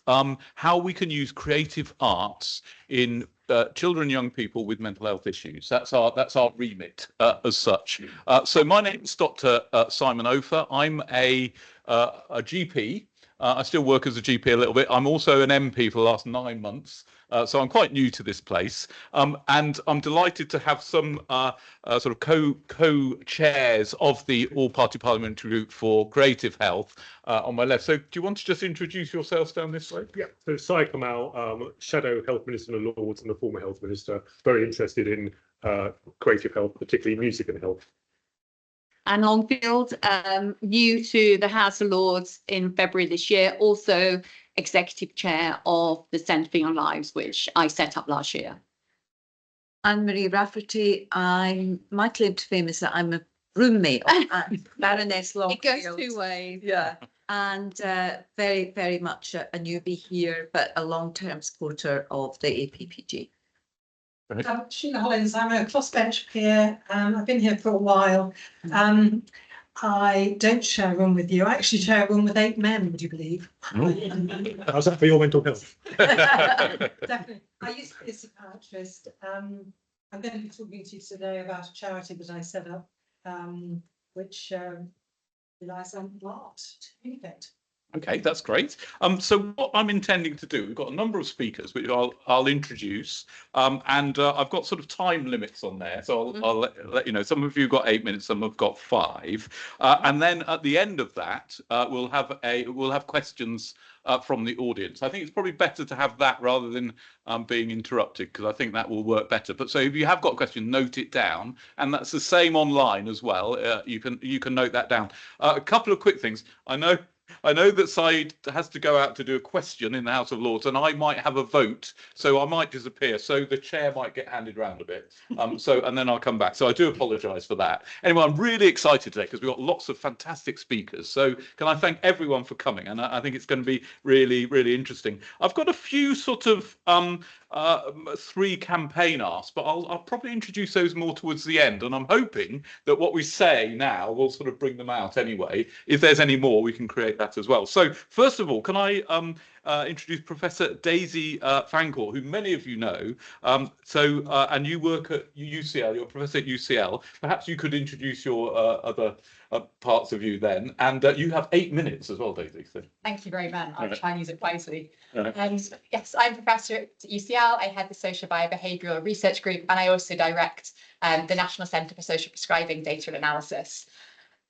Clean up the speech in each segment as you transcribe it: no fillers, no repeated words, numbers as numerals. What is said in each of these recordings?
how we can use creative arts in children and young people with mental health issues. That's our remit as such. So my name is Dr. Simon Ofer. I'm a GP. I still work as a GP a little bit. I'm also an MP for the last 9 months, so I'm quite new to this place. And I'm delighted to have some sort of co-chairs of the all-party parliamentary group for creative health on my left. So do you want to just introduce yourselves down this way? Yeah, so Sai Kamal, Shadow Health Minister in the Lords and the former Health Minister, very interested in creative health, particularly music and health. Anne Longfield, new to the House of Lords in February this year, also Executive Chair of the Centre for Young Lives, which I set up last year. Anne-Marie Rafferty. My claim to fame is that I'm a roommate of Baroness Longfield. It goes two ways. Yeah, and very, very much a newbie here, but a long-term supporter of the APPG. Sheila Hollins, I'm a crossbench peer. I've been here for a while. I don't share a room with you. I actually share a room with 8 men, would you believe? How's that for your mental health? Definitely. I used to be a psychiatrist. I'm going to be talking to you today about a charity that I set up, which relies on art to communicate. Okay, that's great. So what I'm intending to do, we've got a number of speakers, which I'll introduce, and I've got sort of time limits on there. So I'll let you know. Some of you got 8 minutes, some have got 5, and then at the end of that, we'll have questions from the audience. I think it's probably better to have that rather than being interrupted, because I think that will work better. But so if you have got a question, note it down, and that's the same online as well. You can note that down. A couple of quick things. I know that Said has to go out to do a question in the House of Lords, and I might have a vote, so I might disappear. So the chair might get handed round a bit. And then I'll come back. So I do apologise for that. Anyway, I'm really excited today because we've got lots of fantastic speakers. So can I thank everyone for coming? And I think it's going to be really, really interesting. I've got a few sort of 3 campaign asks, but I'll probably introduce those more towards the end. And I'm hoping that what we say now will sort of bring them out anyway. If there's any more, we can create that as well. So first of all, can I introduce Professor Daisy Fancourt, who many of you know. And you work at UCL, you're a professor at UCL. Perhaps you could introduce your other parts of you then. And you have 8 minutes as well, Daisy. So. Thank you very much. I'll try and use it wisely. Right. Yes, I'm a professor at UCL. I head the Social Biobehavioural Research Group, and I also direct the National Centre for Social Prescribing Data and Analysis.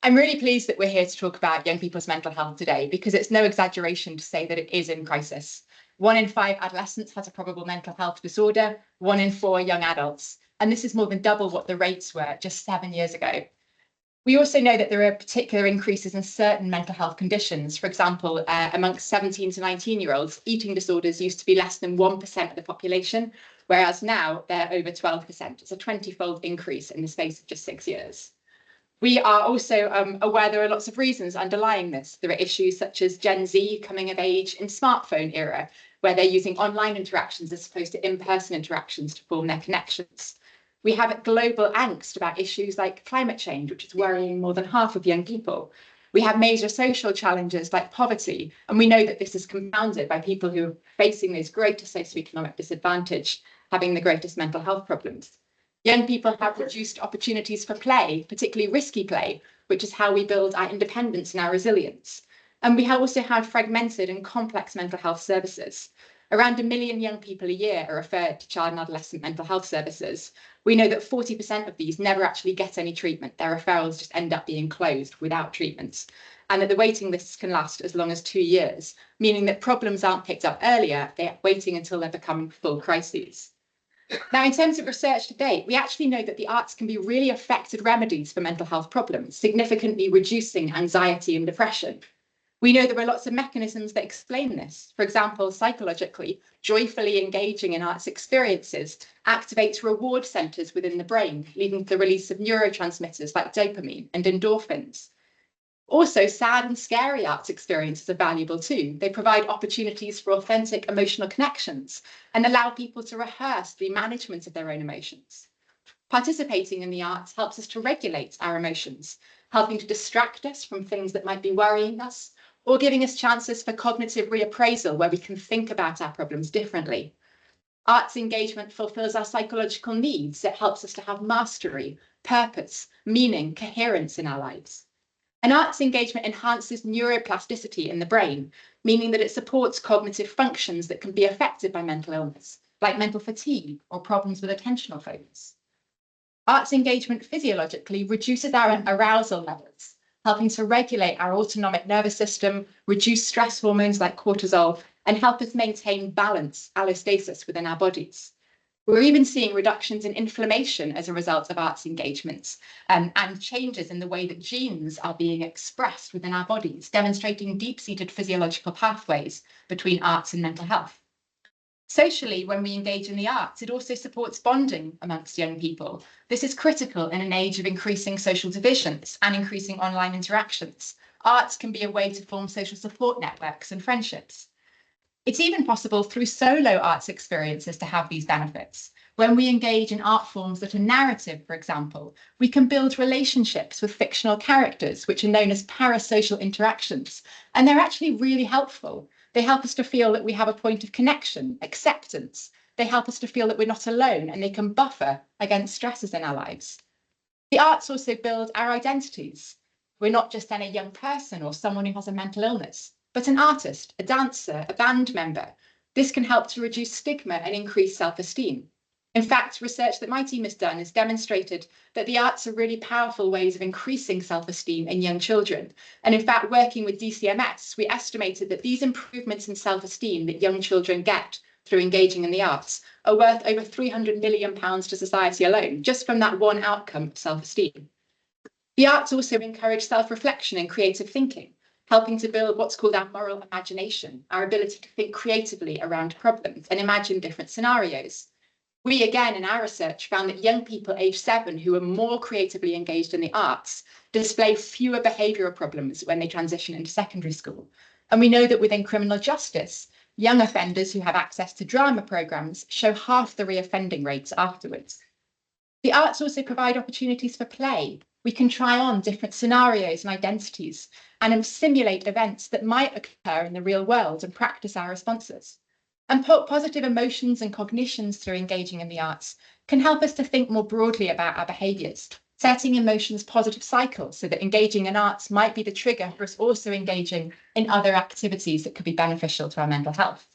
I'm really pleased that we're here to talk about young people's mental health today, because it's no exaggeration to say that it is in crisis. 1 in 5 adolescents has a probable mental health disorder, 1 in 4 young adults, and this is more than double what the rates were just 7 years ago. We also know that there are particular increases in certain mental health conditions. For example, amongst 17 to 19-year-olds, eating disorders used to be less than 1% of the population, whereas now they're over 12%. It's a 20-fold increase in the space of just 6 years. We are also aware there are lots of reasons underlying this. There are issues such as Gen Z coming of age in smartphone era, where they're using online interactions as opposed to in-person interactions to form their connections. We have global angst about issues like climate change, which is worrying more than half of young people. We have major social challenges like poverty, and we know that this is compounded by people who are facing this greater socioeconomic disadvantage, having the greatest mental health problems. Young people have reduced opportunities for play, particularly risky play, which is how we build our independence and our resilience. And we also have fragmented and complex mental health services. Around 1 million young people a year are referred to child and adolescent mental health services. We know that 40% of these never actually get any treatment. Their referrals just end up being closed without treatments. And that the waiting lists can last as long as 2 years, meaning that problems aren't picked up earlier, they're waiting until they're becoming full crises. Now, in terms of research to date, we actually know that the arts can be really effective remedies for mental health problems, significantly reducing anxiety and depression. We know there are lots of mechanisms that explain this. For example, psychologically, joyfully engaging in arts experiences activates reward centres within the brain, leading to the release of neurotransmitters like dopamine and endorphins. Also, sad and scary arts experiences are valuable too. They provide opportunities for authentic emotional connections and allow people to rehearse the management of their own emotions. Participating in the arts helps us to regulate our emotions, helping to distract us from things that might be worrying us, or giving us chances for cognitive reappraisal where we can think about our problems differently. Arts engagement fulfills our psychological needs. It helps us to have mastery, purpose, meaning, coherence in our lives. And arts engagement enhances neuroplasticity in the brain, meaning that it supports cognitive functions that can be affected by mental illness, like mental fatigue or problems with attentional focus. Arts engagement physiologically reduces our arousal levels, helping to regulate our autonomic nervous system, reduce stress hormones like cortisol, and help us maintain balance, allostasis within our bodies. We're even seeing reductions in inflammation as a result of arts engagements, and changes in the way that genes are being expressed within our bodies, demonstrating deep-seated physiological pathways between arts and mental health. Socially, when we engage in the arts, it also supports bonding amongst young people. This is critical in an age of increasing social divisions and increasing online interactions. Arts can be a way to form social support networks and friendships. It's even possible through solo arts experiences to have these benefits. When we engage in art forms that are narrative, for example, we can build relationships with fictional characters, which are known as parasocial interactions, and they're actually really helpful. They help us to feel that we have a point of connection, acceptance. They help us to feel that we're not alone, and they can buffer against stresses in our lives. The arts also build our identities. We're not just then a young person or someone who has a mental illness, but an artist, a dancer, a band member. This can help to reduce stigma and increase self-esteem. In fact, research that my team has done has demonstrated that the arts are really powerful ways of increasing self-esteem in young children. And in fact, working with DCMS, we estimated that these improvements in self-esteem that young children get through engaging in the arts are worth over £300 million to society alone, just from that one outcome of self-esteem. The arts also encourage self-reflection and creative thinking, helping to build what's called our moral imagination, our ability to think creatively around problems and imagine different scenarios. We, again, in our research, found that young people aged 7 who are more creatively engaged in the arts display fewer behavioural problems when they transition into secondary school. And we know that within criminal justice, young offenders who have access to drama programmes show half the reoffending rates afterwards. The arts also provide opportunities for play. We can try on different scenarios and identities and simulate events that might occur in the real world and practice our responses. And positive emotions and cognitions through engaging in the arts can help us to think more broadly about our behaviours, setting emotions positive cycles so that engaging in arts might be the trigger for us also engaging in other activities that could be beneficial to our mental health.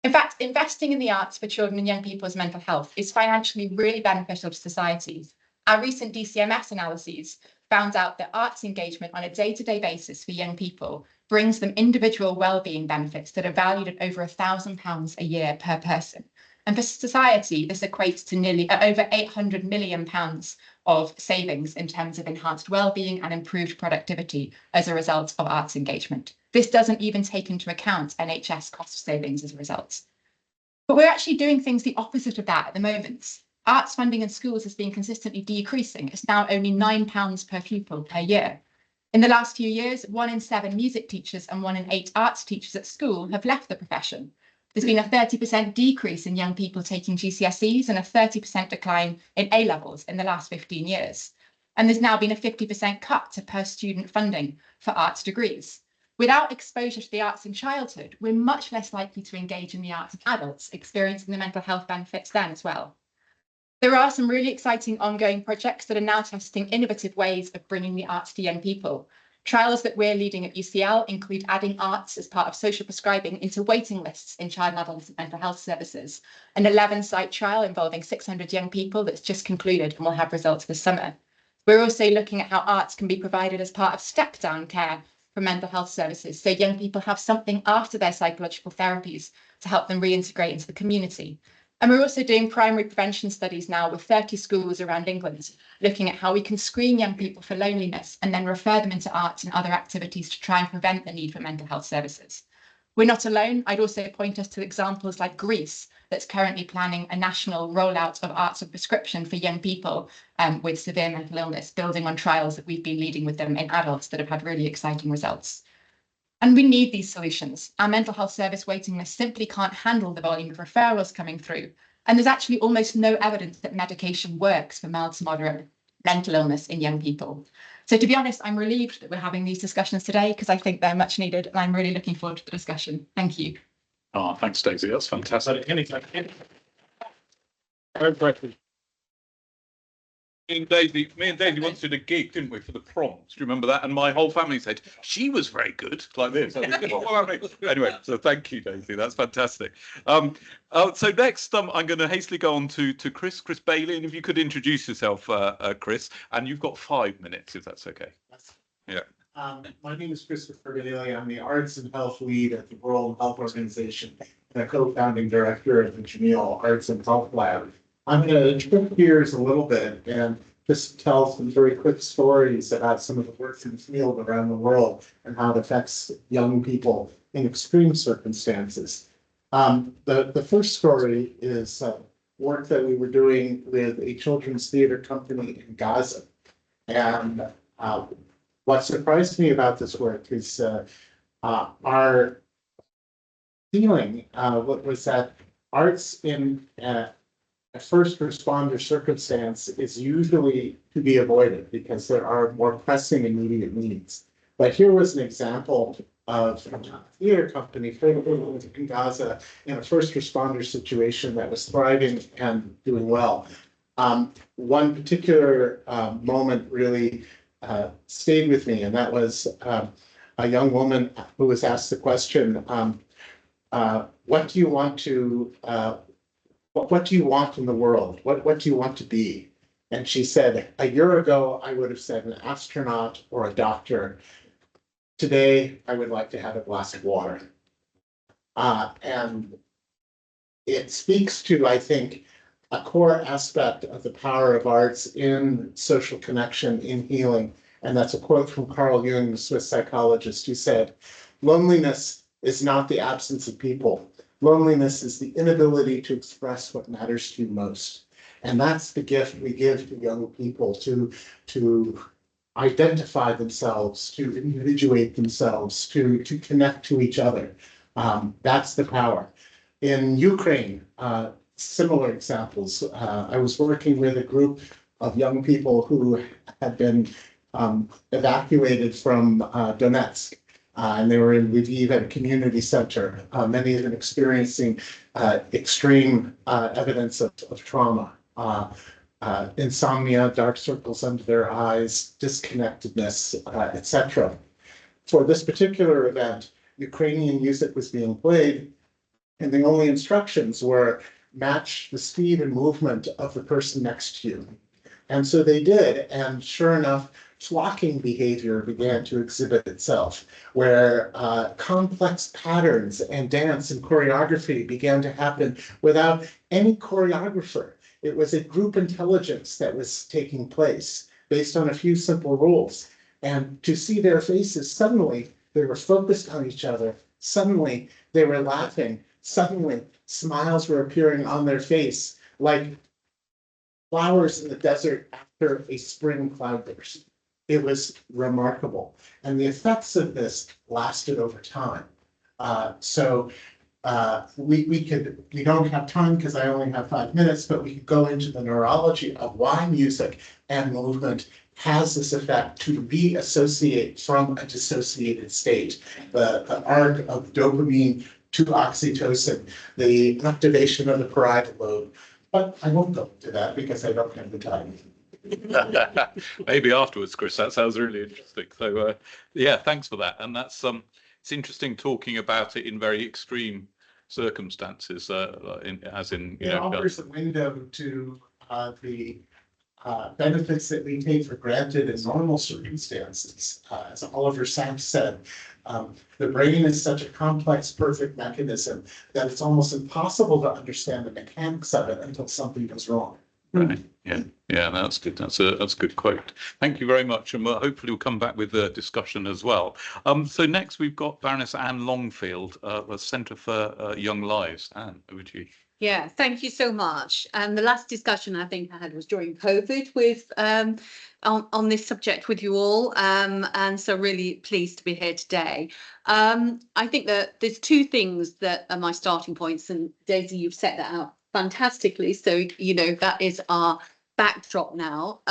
In fact, investing in the arts for children and young people's mental health is financially really beneficial to society. Our recent DCMS analyses found out that arts engagement on a day-to-day basis for young people brings them individual wellbeing benefits that are valued at over £1,000 a year per person. And for society, this equates to nearly over £800 million of savings in terms of enhanced wellbeing and improved productivity as a result of arts engagement. This doesn't even take into account NHS cost savings as a result. But we're actually doing things the opposite of that at the moment. Arts funding in schools has been consistently decreasing. It's now only £9 per pupil per year. In the last few years, 1 in 7 music teachers and 1 in 8 arts teachers at school have left the profession. There's been a 30% decrease in young people taking GCSEs and a 30% decline in A-levels in the last 15 years. And there's now been a 50% cut to per-student funding for arts degrees. Without exposure to the arts in childhood, we're much less likely to engage in the arts as adults, experiencing the mental health benefits then as well. There are some really exciting ongoing projects that are now testing innovative ways of bringing the arts to young people. Trials that we're leading at UCL include adding arts as part of social prescribing into waiting lists in child and adolescent mental health services, an 11-site trial involving 600 young people that's just concluded and will have results this summer. We're also looking at how arts can be provided as part of step-down care for mental health services, so young people have something after their psychological therapies to help them reintegrate into the community. And we're also doing primary prevention studies now with 30 schools around England, looking at how we can screen young people for loneliness and then refer them into arts and other activities to try and prevent the need for mental health services. We're not alone. I'd also point us to examples like Greece, that's currently planning a national rollout of arts of prescription for young people with severe mental illness, building on trials that we've been leading with them in adults that have had really exciting results. And we need these solutions. Our mental health service waiting list simply can't handle the volume of referrals coming through. And there's actually almost no evidence that medication works for mild to moderate mental illness in young people. So to be honest, I'm relieved that we're having these discussions today because I think they're much needed and I'm really looking forward to the discussion. Thank you. Oh, thanks, Daisy. That's fantastic. Me and Daisy once did a gig, didn't we, for the proms? Do you remember that? And my whole family said she was very good, like this. Anyway, so thank you, Daisy. That's fantastic. So next, I'm going to hastily go on to Chris Bailey, and if you could introduce yourself, Chris, and you've got 5 minutes, if that's okay. Yeah. My name is Christopher Bailey. I'm the Arts and Health Lead at the World Health Organization and a co-founding director of the Jameel Arts and Health Lab. I'm going to shift gears a little bit and just tell some very quick stories about some of the work in the field around the world and how it affects young people in extreme circumstances. The first story is work that we were doing with a children's theater company in Gaza. And what surprised me about this work is our feeling was that arts in a first responder circumstance is usually to be avoided because there are more pressing immediate needs. But here was an example of a theater company in Gaza in a first responder situation that was thriving and doing well. One particular moment really stayed with me, and that was a young woman who was asked the question, what do you want to what do you want in the world? What do you want to be? And she said, a year ago, I would have said an astronaut or a doctor. Today, I would like to have a glass of water. And it speaks to, I think, a core aspect of the power of arts in social connection, in healing. And that's a quote from Carl Jung, the Swiss psychologist, who said, loneliness is not the absence of people. Loneliness is the inability to express what matters to you most. And that's the gift we give to young people, to identify themselves, to individuate themselves, to connect to each other. That's the power. In Ukraine, similar examples. I was working with a group of young people who had been evacuated from Donetsk. And they were in Lviv at a community center, many of them experiencing extreme evidence of trauma, insomnia, dark circles under their eyes, disconnectedness, etc. For this particular event, Ukrainian music was being played, and the only instructions were match the speed and movement of the person next to you. And so they did, and sure enough, flocking behavior began to exhibit itself, where complex patterns and dance and choreography began to happen without any choreographer. It was a group intelligence that was taking place based on a few simple rules. And to see their faces, suddenly they were focused on each other. Suddenly they were laughing. Suddenly smiles were appearing on their face like flowers in the desert after a spring cloudburst. It was remarkable. And the effects of this lasted over time. We don't have time because I only have 5 minutes, but we could go into the neurology of why music and movement has this effect to reassociate from a dissociated state. The arc of dopamine to oxytocin, the activation of the parietal lobe. But I won't go into that because I don't have the time. Maybe afterwards, Chris. That sounds really interesting. So yeah, thanks for that. And that's it's interesting talking about it in very extreme circumstances, as in it offers a window to the benefits that we take for granted in normal circumstances. As Oliver Sacks said, the brain is such a complex, perfect mechanism that it's almost impossible to understand the mechanics of it until something goes wrong. Right. Yeah, that's good. That's a good quote. Thank you very much, and hopefully we'll come back with a discussion as well. So next we've got Baroness Anne Longfield, the Centre for Young Lives. Anne, over to you. Yeah, thank you so much. The last discussion I think I had was during COVID with on this subject with you all, and so really pleased to be here today. I think that there's two things that are my starting points, and Daisy, you've set that out fantastically. So, you know, that is our backdrop now.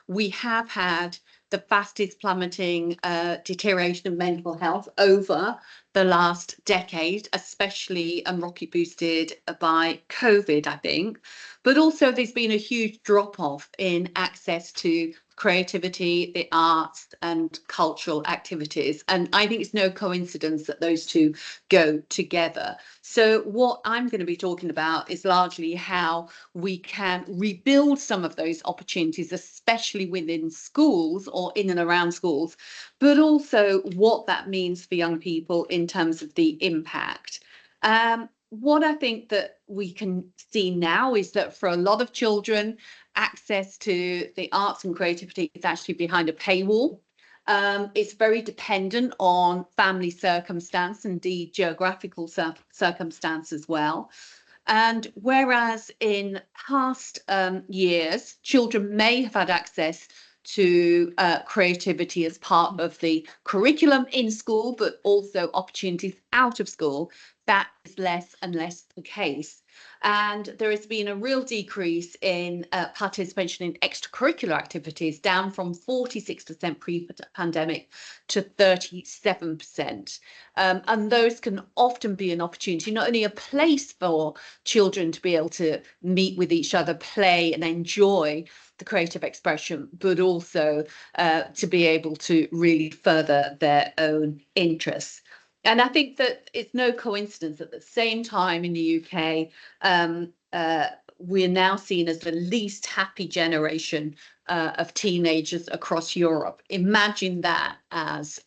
We have had the fastest plummeting deterioration of mental health over the last decade, especially rocket boosted by COVID, I think. But also there's been a huge drop off in access to creativity, the arts and cultural activities. And I think it's no coincidence that those two go together. So what I'm going to be talking about is largely how we can rebuild some of those opportunities, especially within schools or in and around schools, but also what that means for young people in terms of the impact. What I think that we can see now is that for a lot of children, access to the arts and creativity is actually behind a paywall. It's very dependent on family circumstance and the geographical circumstance as well. And whereas in past years, children may have had access to creativity as part of the curriculum in school, but also opportunities out of school, that is less and less the case. And there has been a real decrease in participation in extracurricular activities, down from 46% pre-pandemic to 37%. And those can often be an opportunity, not only a place for children to be able to meet with each other, play and enjoy the creative expression, but also to be able to really further their own interests. And I think that it's no coincidence at the same time in the UK, we're now seen as the least happy generation of teenagers across Europe. Imagine that as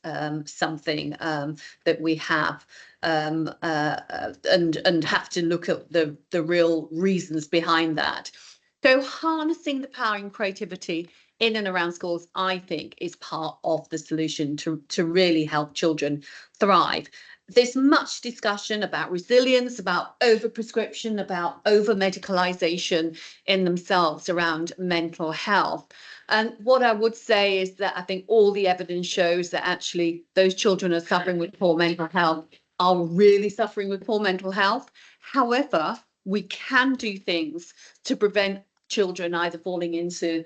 something that we have and have to look at the real reasons behind that. So harnessing the power and creativity in and around schools, I think, is part of the solution to really help children thrive. There's much discussion about resilience, about overprescription, about over-medicalisation in themselves around mental health. And what I would say is that I think all the evidence shows that actually those children are suffering with poor mental health are really suffering with poor mental health. However, we can do things to prevent children either falling into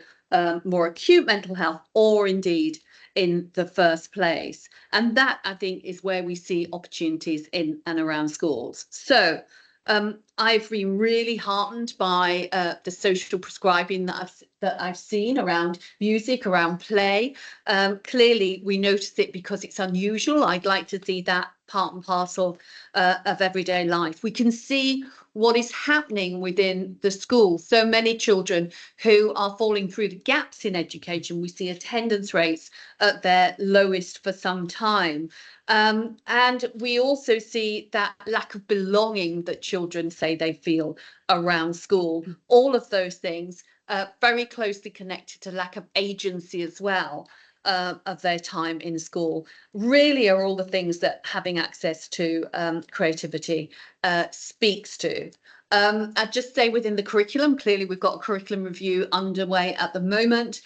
more acute mental health or indeed in the first place. And that, I think, is where we see opportunities in and around schools. So I've been really heartened by the social prescribing that I've seen around music, around play. Clearly, we notice it because it's unusual. I'd like to see that part and parcel of everyday life. We can see what is happening within the school. So many children who are falling through the gaps in education. We see attendance rates at their lowest for some time. And we also see that lack of belonging that children say they feel around school. All of those things very closely connected to lack of agency as well. Of their time in school really are all the things that having access to creativity speaks to. I'd just say within the curriculum, clearly we've got a curriculum review underway at the moment.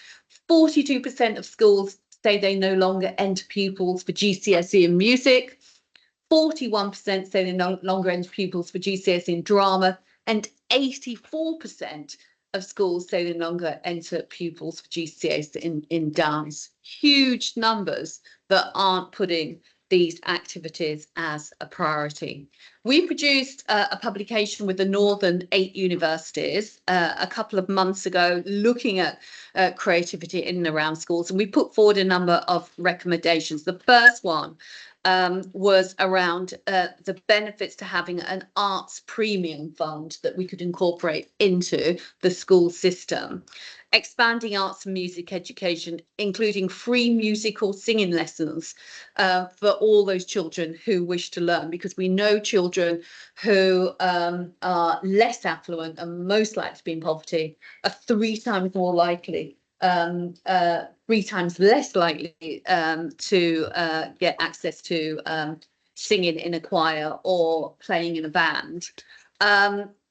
42% of schools say they no longer enter pupils for GCSE in music. 41% say they no longer enter pupils for GCSE in drama, and 84% of schools say they no longer enter pupils for GCSE in dance. Huge numbers that aren't putting these activities as a priority. We produced a publication with the Northern 8 universities a couple of months ago looking at creativity in and around schools, and we put forward a number of recommendations. The first one was around the benefits to having an arts premium fund that we could incorporate into the school system. Expanding arts and music education, including free musical singing lessons for all those children who wish to learn, because we know children who are less affluent and most likely to be in poverty are 3 times more likely 3 times less likely to get access to singing in a choir or playing in a band.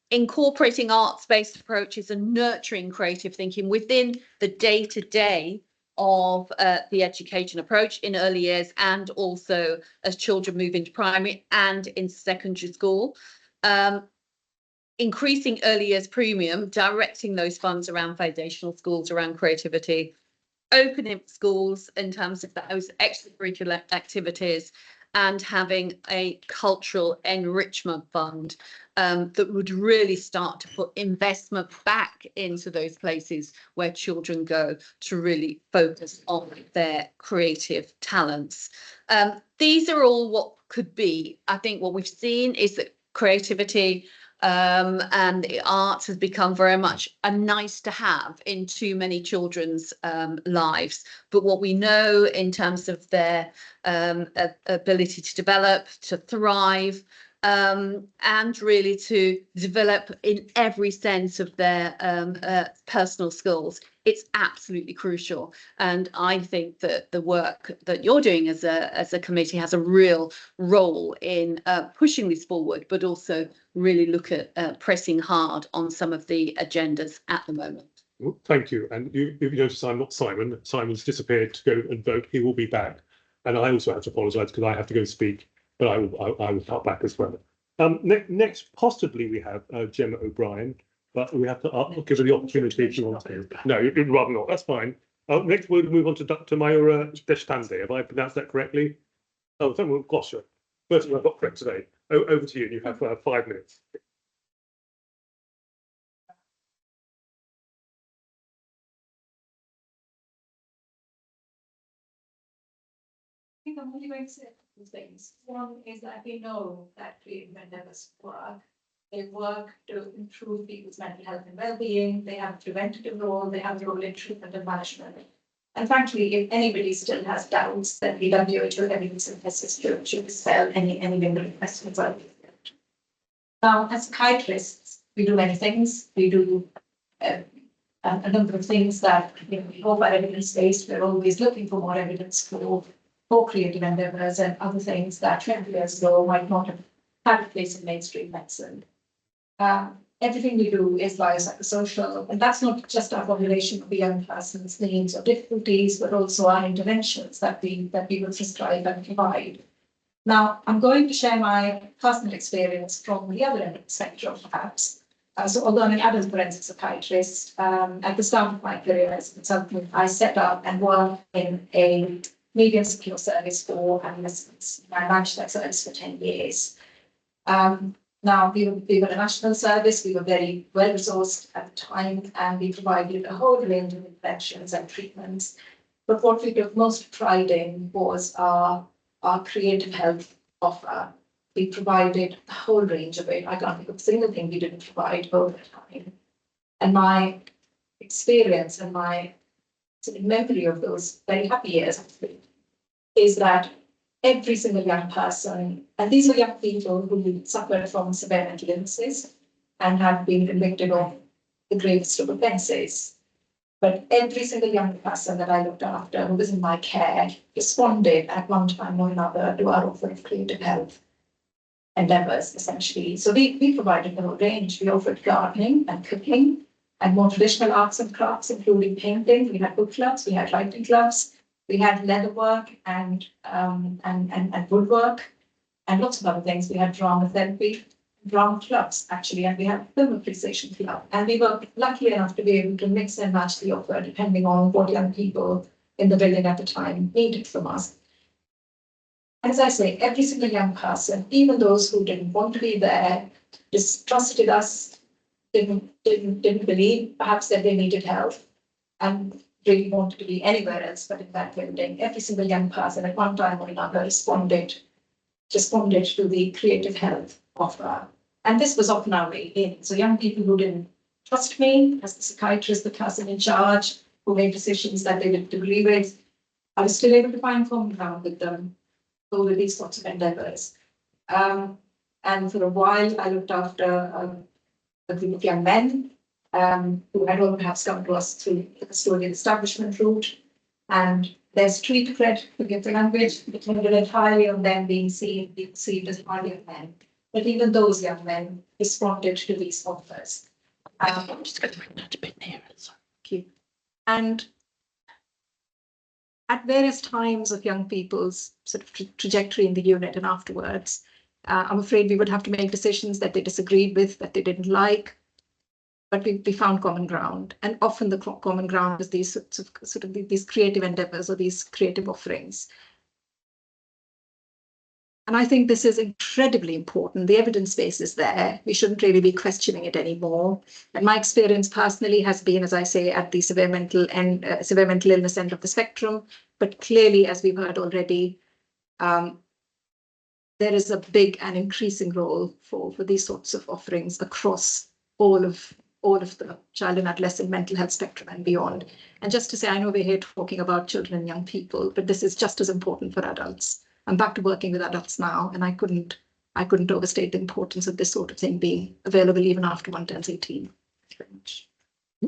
Incorporating arts-based approaches and nurturing creative thinking within the day-to-day of the education approach in early years, and also as children move into primary and in secondary school. Increasing early years premium, directing those funds around foundational schools around creativity, opening schools in terms of those extracurricular activities, and having a cultural enrichment fund that would really start to put investment back into those places where children go to really focus on their creative talents. These are all what could be. I think what we've seen is that creativity and the arts has become very much a nice to have in too many children's lives. But what we know in terms of their ability to develop, to thrive, and really to develop in every sense of their personal skills, it's absolutely crucial. And I think that the work that you're doing as a committee has a real role in pushing this forward, but also really look at pressing hard on some of the agendas at the moment. Well, thank you. And you notice I'm not Simon. Simon's disappeared to go and vote. He will be back. And I also have to apologise because I have to go speak, but I will cut back as well. Next, possibly we have Gemma O'Brien, but we have to give her the opportunity if you want to. No, you'd rather not. That's fine. Next, we'll move on to Dr. Mayura Deshpande. Have I pronounced that correctly? Oh, thank you. Gosh, first one I've got correct today. Over to you. And you have 5 minutes. I think I'm only going to say two things. One is that we know that creative endeavors work. They work to improve people's mental health and well-being. They have a preventative role. They have a role in treatment and management. And frankly, if anybody still has doubts, then the WHO evidence and tests should dispel any lingering questions. Now, as psychiatrists, we do many things. We do a number of things that we hope are evidence-based. We're always looking for more evidence for creative endeavors and other things that 20 years ago might not have had a place in mainstream medicine. Everything we do is biopsychosocial, and that's not just our formulation of the young person's needs or difficulties, but also our interventions that we will prescribe and provide. Now, I'm going to share my personal experience from the other end of the spectrum, perhaps. So although I'm an adult forensic psychiatrist, at the start of my career as a consultant, I set up and worked in a medium secure service for adolescents. I managed that service for 10 years. Now, we were a national service. We were very well resourced at the time, and we provided a whole range of interventions and treatments. But what we took most pride in was our creative health offer. We provided a whole range of it. I can't think of a single thing we didn't provide over time. And my experience and my sort of memory of those very happy years is that every single young person, and these were young people who suffered from severe mental illnesses and had been convicted of the gravest of offences. But every single young person that I looked after who was in my care responded at one time or another to our offer of creative health endeavours, essentially. So we provided a whole range. We offered gardening and cooking and more traditional arts and crafts, including painting. We had book clubs, we had writing clubs, we had leather work and woodwork, and lots of other things. We had drama therapy, drama clubs, actually, and we had film appreciation club. And we were lucky enough to be able to mix and match the offer depending on what young people in the building at the time needed from us. As I say, every single young person, even those who didn't want to be there, distrusted us, didn't believe perhaps that they needed help, and really wanted to be anywhere else but in that building. Every single young person at one time or another responded to the creative health offer. And this was often our way in. So young people who didn't trust me as the psychiatrist, the person in charge, who made decisions that they didn't agree with, I was still able to find common ground with them over these sorts of endeavours. And for a while, I looked after a group of young men who had all perhaps come to us through the custodial establishment route. And their street cred, forgive the language, depended entirely on them being perceived as our young men. But even those young men responded to these offers. I'm just going to bring that a bit nearer. Thank you. And at various times of young people's sort of trajectory in the unit and afterwards, I'm afraid we would have to make decisions that they disagreed with, that they didn't like. but we found common ground, and often the common ground is these sort of these creative endeavors or these creative offerings. And I think this is incredibly important. The evidence base is there. We shouldn't really be questioning it anymore. And my experience personally has been, as I say, at the severe mental illness end of the spectrum. But clearly, as we've heard already, there is a big and increasing role for these sorts of offerings across all of the child and adolescent mental health spectrum and beyond. And just to say, I know we're here talking about children and young people, but this is just as important for adults. I'm back to working with adults now, and I couldn't overstate the importance of this sort of thing being available even after one turns 18. Thank you very much.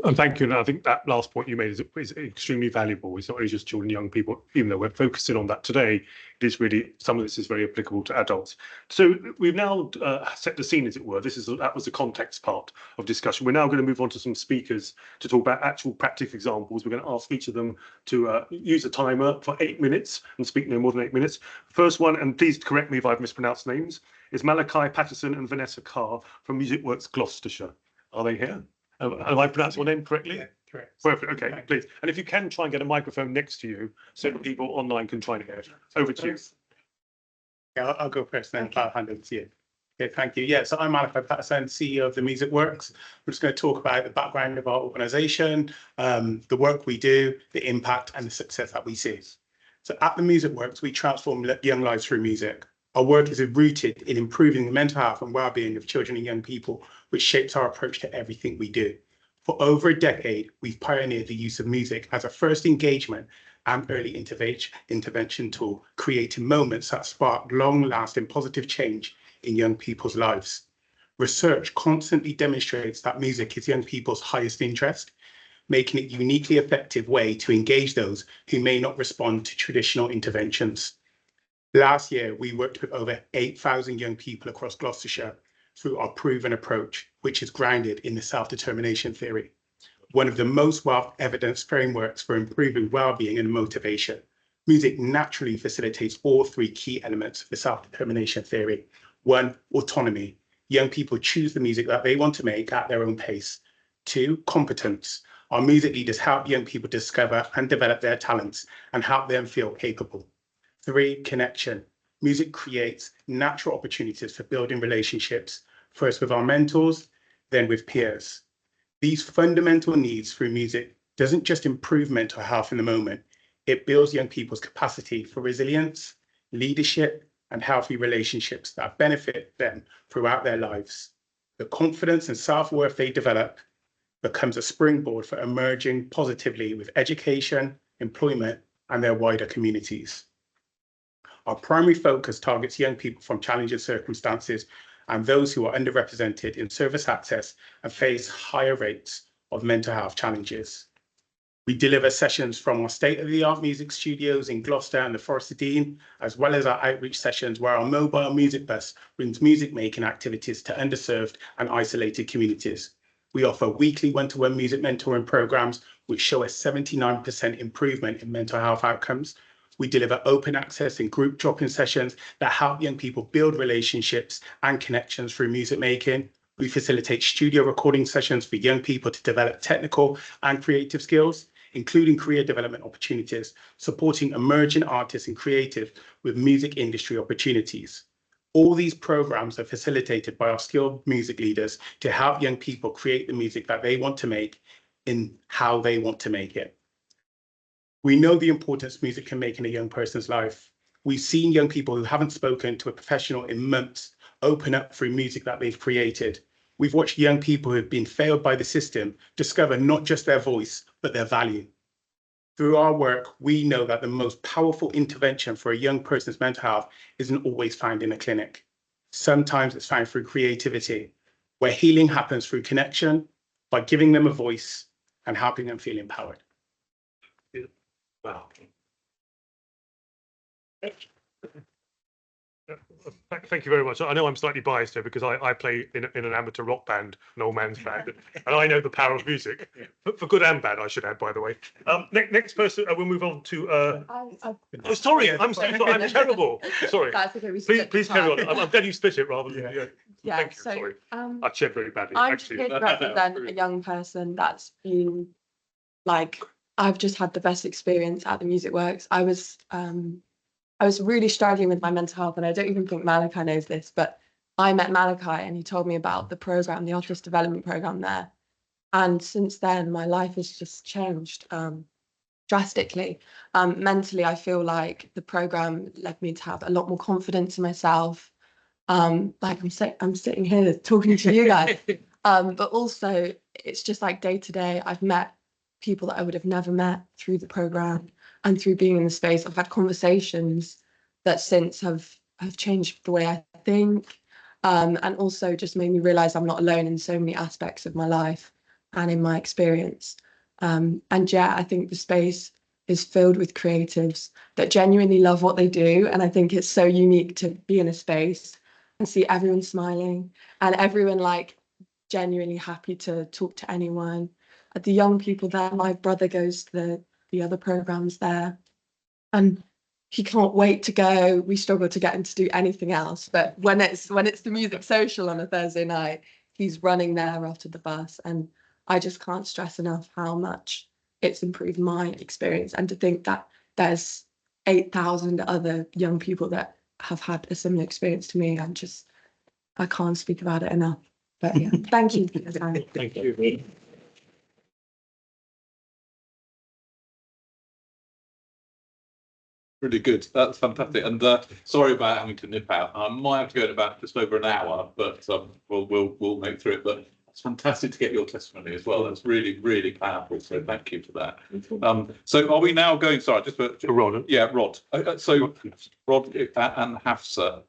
And thank you. And I think that last point you made is extremely valuable. It's not only just children and young people, even though we're focusing on that today, it is really, some of this is very applicable to adults. So we've now set the scene, as it were. That was the context part of discussion. We're now going to move on to some speakers to talk about actual practical examples. We're going to ask each of them to use a timer for 8 minutes and speak no more than 8 minutes. First one, and please correct me if I've mispronounced names, is Malachi Patterson and Vanessa Carr from MusicWorks Gloucestershire. Are they here? Have I pronounced your name correctly? Yeah, correct. Perfect. Okay, please. And if you can try and get a microphone next to you so that people online can try and hear it. Over to you. Yeah, I'll go first, then I'll hand it to you. Okay, thank you. Yeah, so I'm Malachi Patterson, CEO of the MusicWorks. We're just going to talk about the background of our organisation, the work we do, the impact and the success that we see. So at the MusicWorks, we transform young lives through music. Our work is rooted in improving the mental health and well-being of children and young people, which shapes our approach to everything we do. For over a decade, we've pioneered the use of music as a first engagement and early intervention tool, creating moments that spark long-lasting positive change in young people's lives. Research constantly demonstrates that music is young people's highest interest, making it a uniquely effective way to engage those who may not respond to traditional interventions. Last year, we worked with over 8,000 young people across Gloucestershire through our proven approach, which is grounded in the self-determination theory, one of the most well-evidenced frameworks for improving well-being and motivation. Music naturally facilitates all three key elements of the self-determination theory. 1, autonomy. Young people choose the music that they want to make at their own pace. 2, competence. Our music leaders help young people discover and develop their talents and help them feel capable. 3, connection. Music creates natural opportunities for building relationships, first with our mentors, then with peers. These fundamental needs through music doesn't just improve mental health in the moment, it builds young people's capacity for resilience, leadership, and healthy relationships that benefit them throughout their lives. The confidence and self-worth they develop becomes a springboard for emerging positively with education, employment, and their wider communities. Our primary focus targets young people from challenging circumstances and those who are underrepresented in service access and face higher rates of mental health challenges. We deliver sessions from our state-of-the-art music studios in Gloucester and the Forest of Dean, as well as our outreach sessions where our mobile music bus brings music-making activities to underserved and isolated communities. We offer weekly one-to-one music mentoring programs, which show a 79% improvement in mental health outcomes. We deliver open access and group drop-in sessions that help young people build relationships and connections through music making. We facilitate studio recording sessions for young people to develop technical and creative skills, including career development opportunities, supporting emerging artists and creatives with music industry opportunities. All these programs are facilitated by our skilled music leaders to help young people create the music that they want to make in how they want to make it. We know the importance music can make in a young person's life. We've seen young people who haven't spoken to a professional in months open up through music that they've created. We've watched young people who have been failed by the system discover not just their voice, but their value. Through our work, we know that the most powerful intervention for a young person's mental health isn't always found in a clinic. Sometimes it's found through creativity, where healing happens through connection, by giving them a voice and helping them feel empowered. Wow. Thank you very much. I know I'm slightly biased here because I play in an amateur rock band, an old man's band, and I know the power of music, for good and bad, I should add, by the way. Next person, we'll move on to. Oh, sorry, I'm terrible. Sorry. Please carry on. I'm glad you split it rather than. Yeah, Thank you, so sorry. um, I said very badly. I'm Actually, here to represent a young person that's been like, I've just had the best experience at the Music Works. I was really struggling with my mental health, and I don't even think Malachi knows this, but I met Malachi and he told me about the program, the Office Development Program there. And since then, my life has just changed drastically. Mentally, I feel like the program led me to have a lot more confidence in myself. Like I'm sitting here talking to you guys. But also it's just like day to day, I've met people that I would have never met through the program and through being in the space. I've had conversations that since have changed the way I think, and also just made me realize I'm not alone in so many aspects of my life and in my experience. And yeah, I think the space is filled with creatives that genuinely love what they do. And I think it's so unique to be in a space and see everyone smiling and everyone like genuinely happy to talk to anyone. The young people there, my brother goes to the other programs there and he can't wait to go. We struggle to get him to do anything else, but when it's the music social on a Thursday night, he's running there after the bus. And I just can't stress enough how much it's improved my experience, and to think that there's 8,000 other young people that have had a similar experience to me. I can't speak about it enough. But yeah, thank you for your time. thank you. Really good. That's fantastic. And sorry about having to nip out. I might have to go in about just over an hour, but we'll make through it. But it's fantastic to get your testimony as well. That's really, really powerful. So thank you for that. So are we now going? Sorry, just for Rod. Yeah, Rod. So Rod and Hafsa,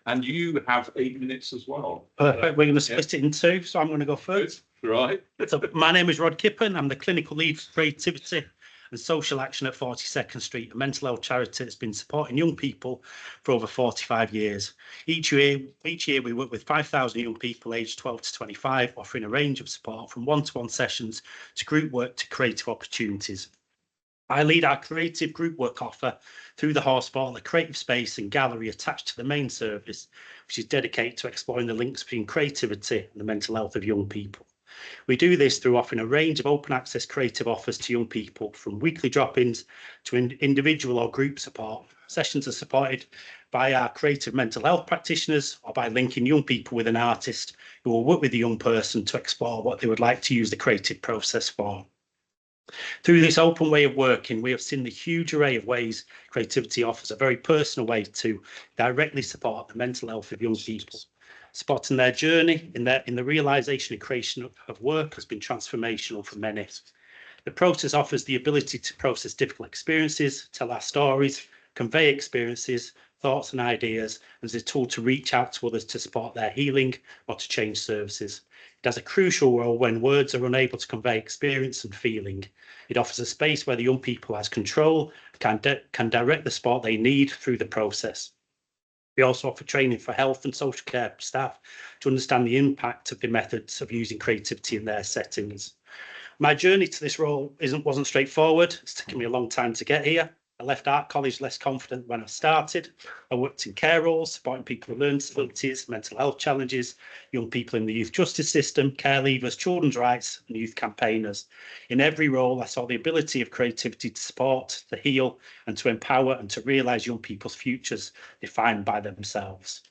and you have 8 minutes as well. Perfect. We're going to split it in two, so I'm going to go first. Right. So my name is Rod Kippen. I'm the clinical lead for creativity and social action at 42nd Street, a mental health charity that's been supporting young people for over 45 years. Each year we work with 5,000 young people aged 12 to 25, offering a range of support from one-to-one sessions to group work to creative opportunities. I lead our creative group work offer through the Horseball, a creative space and gallery attached to the main service, which is dedicated to exploring the links between creativity and the mental health of young people. We do this through offering a range of open access creative offers to young people, from weekly drop-ins to individual or group support. Sessions are supported by our creative mental health practitioners or by linking young people with an artist who will work with the young person to explore what they would like to use the creative process for. Through this open way of working, we have seen the huge array of ways creativity offers a very personal way to directly support the mental health of young people. Spotting their journey in the realisation and creation of work has been transformational for many. The process offers the ability to process difficult experiences, tell our stories, convey experiences, thoughts and ideas, as a tool to reach out to others to support their healing or to change services. It has a crucial role when words are unable to convey experience and feeling. It offers a space where the young people has control, can direct the support they need through the process. We also offer training for health and social care staff to understand the impact of the methods of using creativity in their settings. My journey to this role wasn't straightforward. It's taken me a long time to get here. I left art college less confident when I started. I worked in care roles, supporting people with learning disabilities, mental health challenges, young people in the youth justice system, care leavers, children's rights, and youth campaigners. In every role, I saw the ability of creativity to support, to heal, and to empower and to realise young people's futures defined by themselves.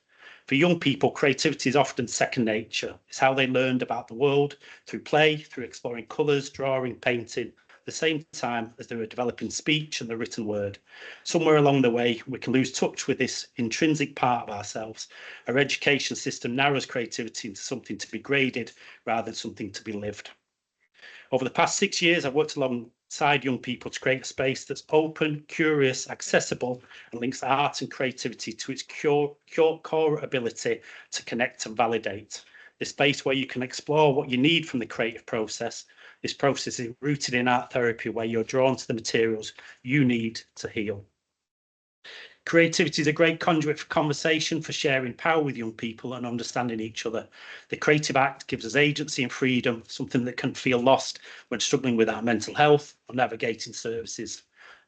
For young people, creativity is often second nature. It's how they learned about the world, through play, through exploring colours, drawing, painting, at the same time as they were developing speech and the written word. Somewhere along the way, we can lose touch with this intrinsic part of ourselves. Our education system narrows creativity into something to be graded rather than something to be lived. Over the past 6 years, I've worked alongside young people to create a space that's open, curious, accessible, and links art and creativity to its core ability to connect and validate. The space where you can explore what you need from the creative process. This process is rooted in art therapy, where you're drawn to the materials you need to heal. Creativity is a great conduit for conversation, for sharing power with young people and understanding each other. The creative act gives us agency and freedom, something that can feel lost when struggling with our mental health or navigating services.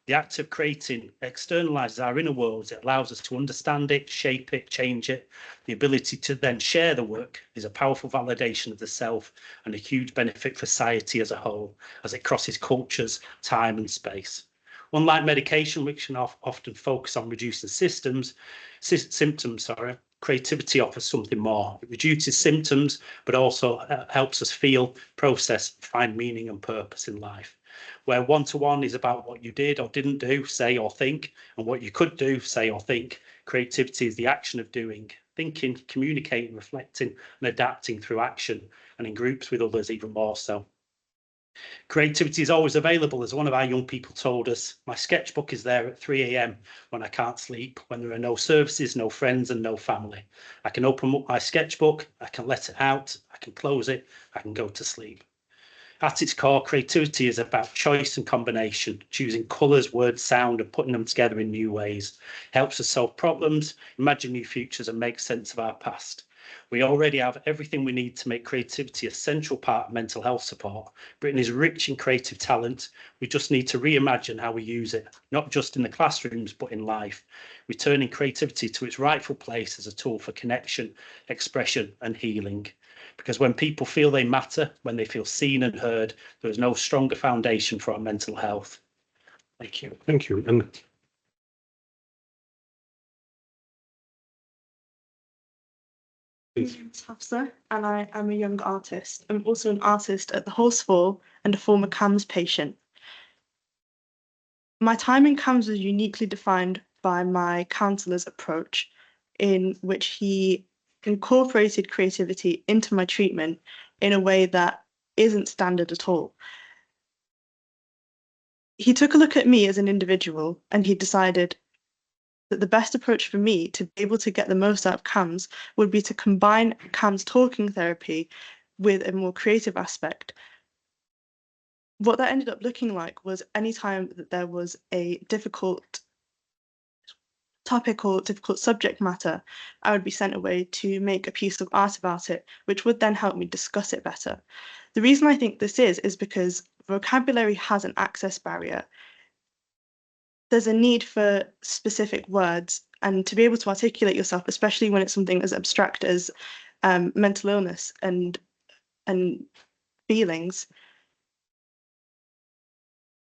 The act of creating externalizes our inner worlds. It allows us to understand it, shape it, change it. The ability to then share the work is a powerful validation of the self and a huge benefit for society as a whole, as it crosses cultures, time and space. Unlike medication, which can often focus on reducing symptoms, creativity offers something more. It reduces symptoms, but also helps us feel, process, find meaning and purpose in life. Where one-to-one is about what you did or didn't do, say or think, and what you could do, say or think, creativity is the action of doing, thinking, communicating, reflecting, and adapting through action, and in groups with others even more so. Creativity is always available, as one of our young people told us. My sketchbook is there at 3 a.m. when I can't sleep, when there are no services, no friends and no family. I can open up my sketchbook, I can let it out, I can close it, I can go to sleep. At its core, creativity is about choice and combination, choosing colours, words, sound and putting them together in new ways. It helps us solve problems, imagine new futures and make sense of our past. We already have everything we need to make creativity a central part of mental health support. Britain is rich in creative talent. We just need to reimagine how we use it, not just in the classrooms, but in life, returning creativity to its rightful place as a tool for connection, expression and healing. Because when people feel they matter, when they feel seen and heard, there is no stronger foundation for our mental health. Thank you. Thank you. And My name is Hafsa, and I am a young artist. I'm also an artist at the Horsefall and a former CAMHS patient. My time in CAMHS was uniquely defined by my counsellor's approach, in which he incorporated creativity into my treatment in a way that isn't standard at all. He took a look at me as an individual and he decided that the best approach for me to be able to get the most out of CAMHS would be to combine CAMHS talking therapy with a more creative aspect. What that ended up looking like was anytime that there was a difficult topic or difficult subject matter, I would be sent away to make a piece of art about it, which would then help me discuss it better. The reason I think this is because vocabulary has an access barrier. There's a need for specific words and to be able to articulate yourself, especially when it's something as abstract as mental illness and feelings.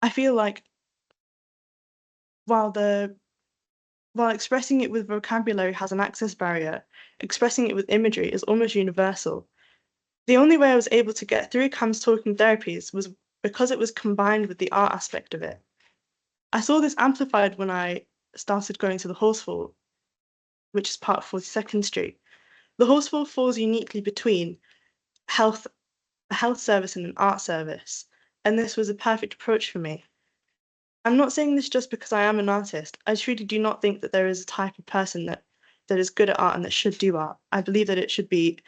I feel like while expressing it with vocabulary has an access barrier, expressing it with imagery is almost universal. The only way I was able to get through CAMHS talking therapies was because it was combined with the art aspect of it. I saw this amplified when I started going to the Horsefall, which is part of 42nd Street. The Horsefall falls uniquely between a health service and an art service, and this was a perfect approach for me. I'm not saying this just because I am an artist. I truly do not think that there is a type of person that is good at art and that should do art. I believe that it should be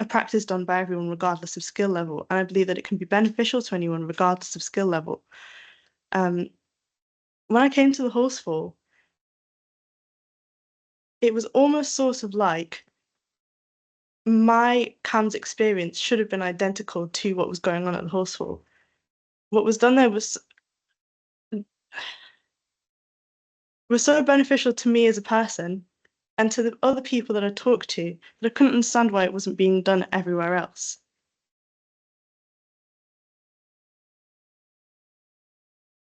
a practice done by everyone regardless of skill level, and I believe that it can be beneficial to anyone regardless of skill level. When I came to the Horsefall, it was almost sort of like my CAMHS experience should have been identical to what was going on at the Horsefall. What was done there was so beneficial to me as a person and to the other people that I talked to that I couldn't understand why it wasn't being done everywhere else.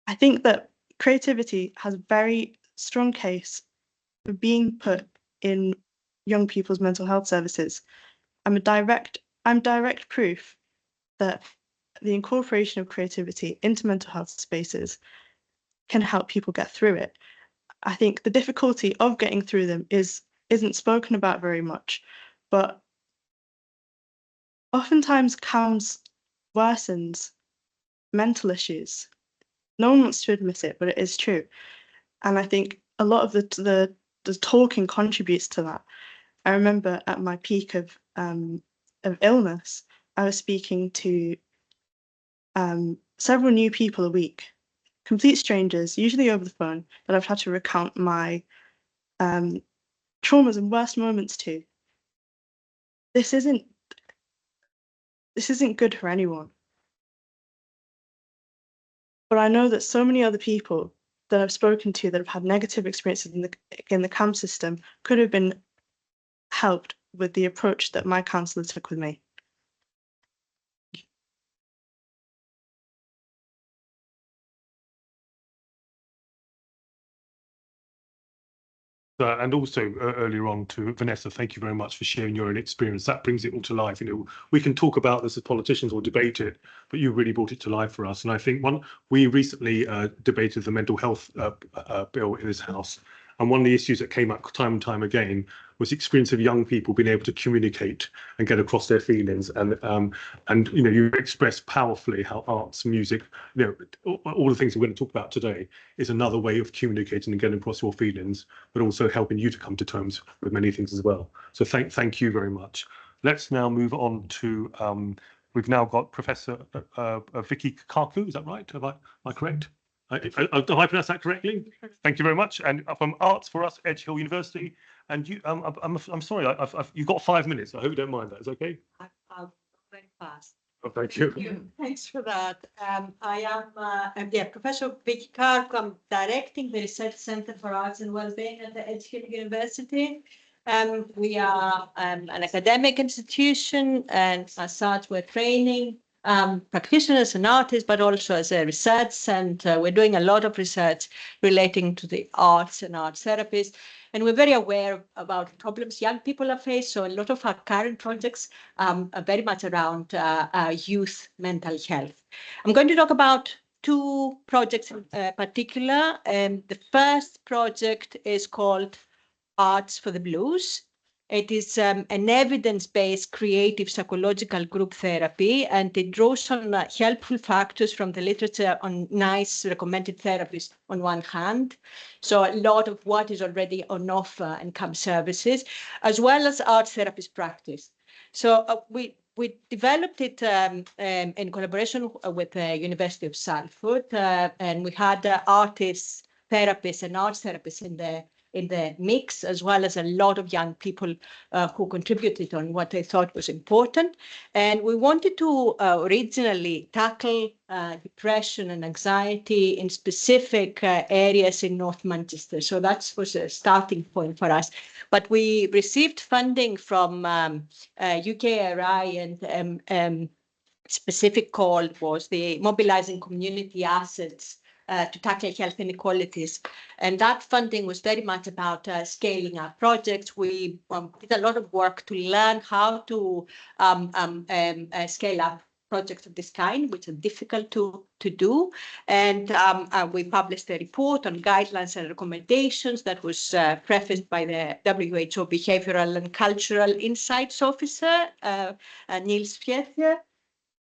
I think that creativity has a very strong case for being put in young people's mental health services. I'm direct proof that the incorporation of creativity into mental health spaces can help people get through it. I think the difficulty of getting through them isn't spoken about very much, but oftentimes CAMHS worsens mental issues. No one wants to admit it, but it is true. And I think a lot of the talking contributes to that. I remember at my peak of illness, I was speaking to several new people a week, complete strangers, usually over the phone, that I've had to recount my traumas and worst moments to. This isn't good for anyone. But I know that so many other people that I've spoken to that have had negative experiences in the CAM system could have been helped with the approach that my counsellor took with me. And also earlier on to Vanessa, thank you very much for sharing your own experience. That brings it all to life. We can talk about this as politicians or debate it, but you really brought it to life for us. And I think we recently debated the mental health bill in this House. And one of the issues that came up time and time again was the experience of young people being able to communicate and get across their feelings. And you express powerfully how arts, music, all the things we're going to talk about today is another way of communicating and getting across your feelings, but also helping you to come to terms with many things as well. So thank you very much. Let's now move on to, we've now got Professor Vicky Kaku, is that right? Am I correct? Have I pronounced that correctly? Thank you very much. And from Arts for Us, Edge Hill University. And you, I'm sorry, you've got 5 minutes. I hope you don't mind that. Is okay? I'll go very fast. Oh, thank you. Thanks for that. I am Professor Vicky Kark. I'm directing the Research Center for Arts and Wellbeing at the Edge Hill University. We are an academic institution, and as such, we're training practitioners and artists, but also as a research center. We're doing a lot of research relating to the arts and art therapies. And we're very aware about problems young people are faced. So a lot of our current projects are very much around youth mental health. I'm going to talk about 2 projects in particular. The first project is called Arts for the Blues. It is an evidence-based creative psychological group therapy, and it draws on helpful factors from the literature on nice recommended therapies on one hand. So a lot of what is already on offer in CAM services, as well as art therapist practice. So we developed it in collaboration with the University of Salford, and we had artists, therapists, and art therapists in the mix, as well as a lot of young people who contributed on what they thought was important. And we wanted to originally tackle depression and anxiety in specific areas in North Manchester. So that was a starting point for us. But we received funding from UKRI, and specific call was the Mobilising Community Assets to tackle health inequalities. And that funding was very much about scaling up projects. We did a lot of work to learn how to scale up projects of this kind, which are difficult to do. And we published a report on guidelines and recommendations that was prefaced by the WHO Behavioral and Cultural Insights Officer, Niels Fjetje.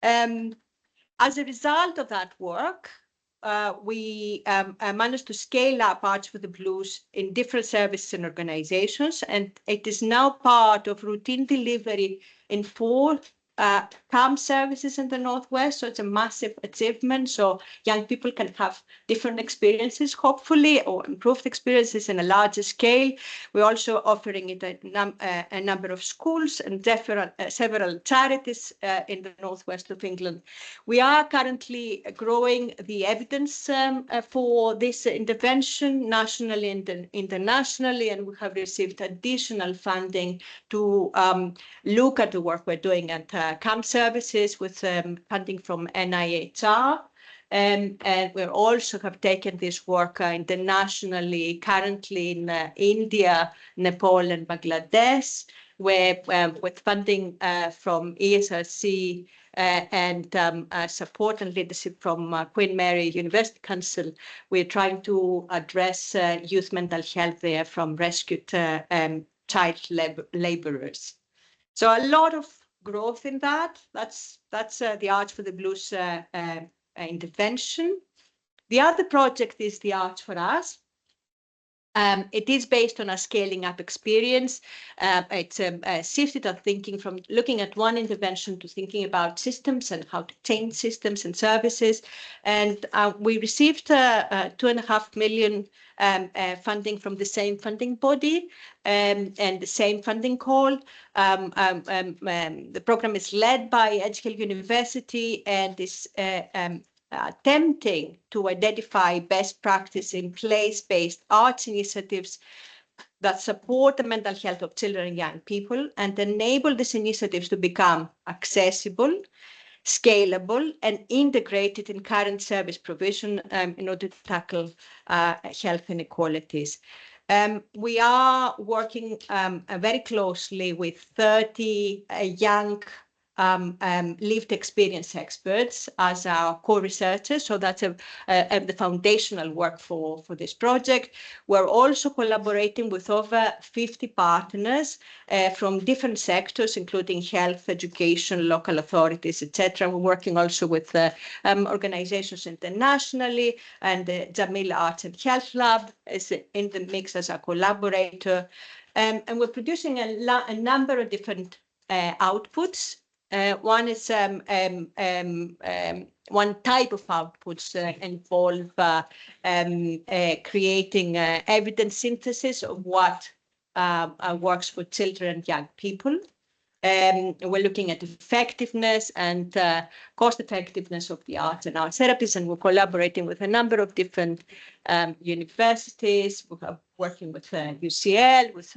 As a result of that work, we managed to scale up Arts for the Blues in different services and organizations, and it is now part of routine delivery in 4 CAM services in the Northwest. So it's a massive achievement. So young people can have different experiences, hopefully, or improved experiences in a larger scale. We're also offering it at a number of schools and several charities in the Northwest of England. We are currently growing the evidence for this intervention nationally and internationally, and we have received additional funding to look at the work we're doing at CAM services with funding from NIHR. And we also have taken this work internationally, currently in India, Nepal, and Bangladesh, where with funding from ESRC and support and leadership from Queen Mary University Council, we're trying to address youth mental health there from rescued child laborers. So a lot of growth in that. That's the Arts for the Blues intervention. The other project is the Arts for Us. It is based on a scaling up experience. It's shifted our thinking from looking at one intervention to thinking about systems and how to change systems and services. And we received 2.5 million funding from the same funding body and the same funding call. The program is led by Edge Hill University and is attempting to identify best practice in place-based arts initiatives that support the mental health of children and young people and enable these initiatives to become accessible, scalable, and integrated in current service provision in order to tackle health inequalities. We are working very closely with 30 young lived experience experts as our co-researchers. So that's the foundational work for this project. We're also collaborating with over 50 partners from different sectors, including health, education, local authorities, etc. We're working also with organizations internationally, and the Jamil Arts and Health Lab is in the mix as a collaborator. And we're producing a number of different outputs. One is one type of outputs involve creating evidence synthesis of what works for children and young people. We're looking at effectiveness and cost effectiveness of the arts and art therapies, and we're collaborating with a number of different universities. We're working with UCL, with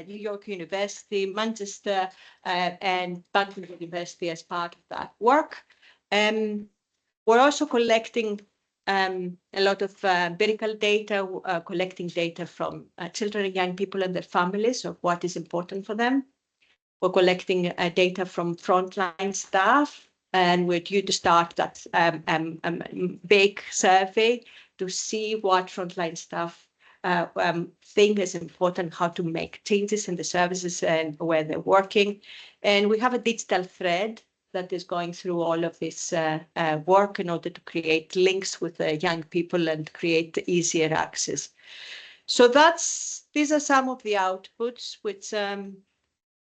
New York University, Manchester, and Bangalore University as part of that work. We're also collecting a lot of empirical data, collecting data from children and young people and their families of what is important for them. We're collecting data from frontline staff, and we're due to start that big survey to see what frontline staff think is important, how to make changes in the services and where they're working. And we have a digital thread that is going through all of this work in order to create links with young people and create easier access. So these are some of the outputs, which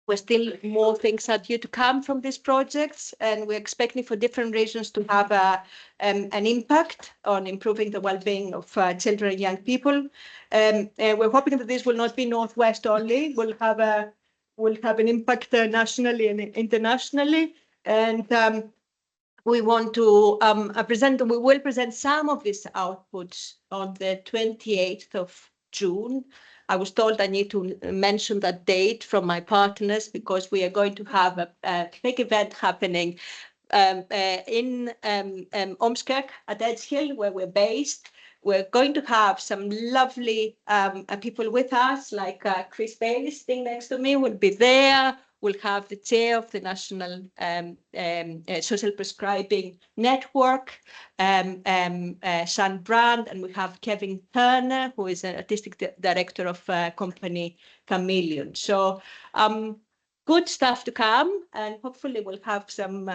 we're still more things are due to come from these projects, and we're expecting for different regions to have an impact on improving the well-being of children and young people. And we're hoping that this will not be Northwest only. We'll have an impact nationally and internationally. And we want to we will present some of these outputs on the 28th of June. I was told I need to mention that date from my partners because we are going to have a big event happening in Omskirk at Edgehill, where we're based. We're going to have some lovely people with us, like Chris Bailey sitting next to me will be there. We'll have the chair of the National Social Prescribing Network, Sean Brand, and we have Kevin Turner, who is an artistic director of company Chameleon. So good stuff to come, and hopefully we'll have some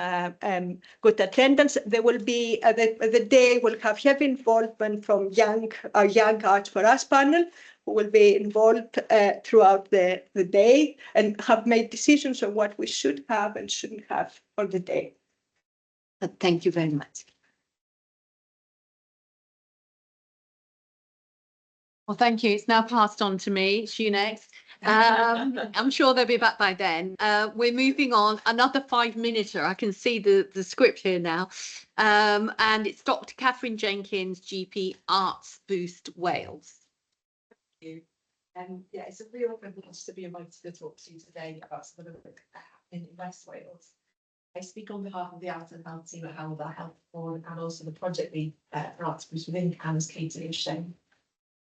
good attendance. There will be, the day will have heavy involvement from Young Arts for Us panel, who will be involved throughout the day and have made decisions on what we should have and shouldn't have for the day. But thank you very much. Well, thank you. It's now passed on to me. It's you next. I'm sure they'll be back by then. We're moving on. Another 5-minuter. I can see the script here now. And it's Dr. Catherine Jenkins, GP, Arts Boost Wales. Yeah, it's a real privilege to be invited to talk to you today about some of the work happening in West Wales. I speak on behalf of the Arts and Health team at Halda Health Board and also the project lead for Arts Boost within CAMS, Katie and Shane.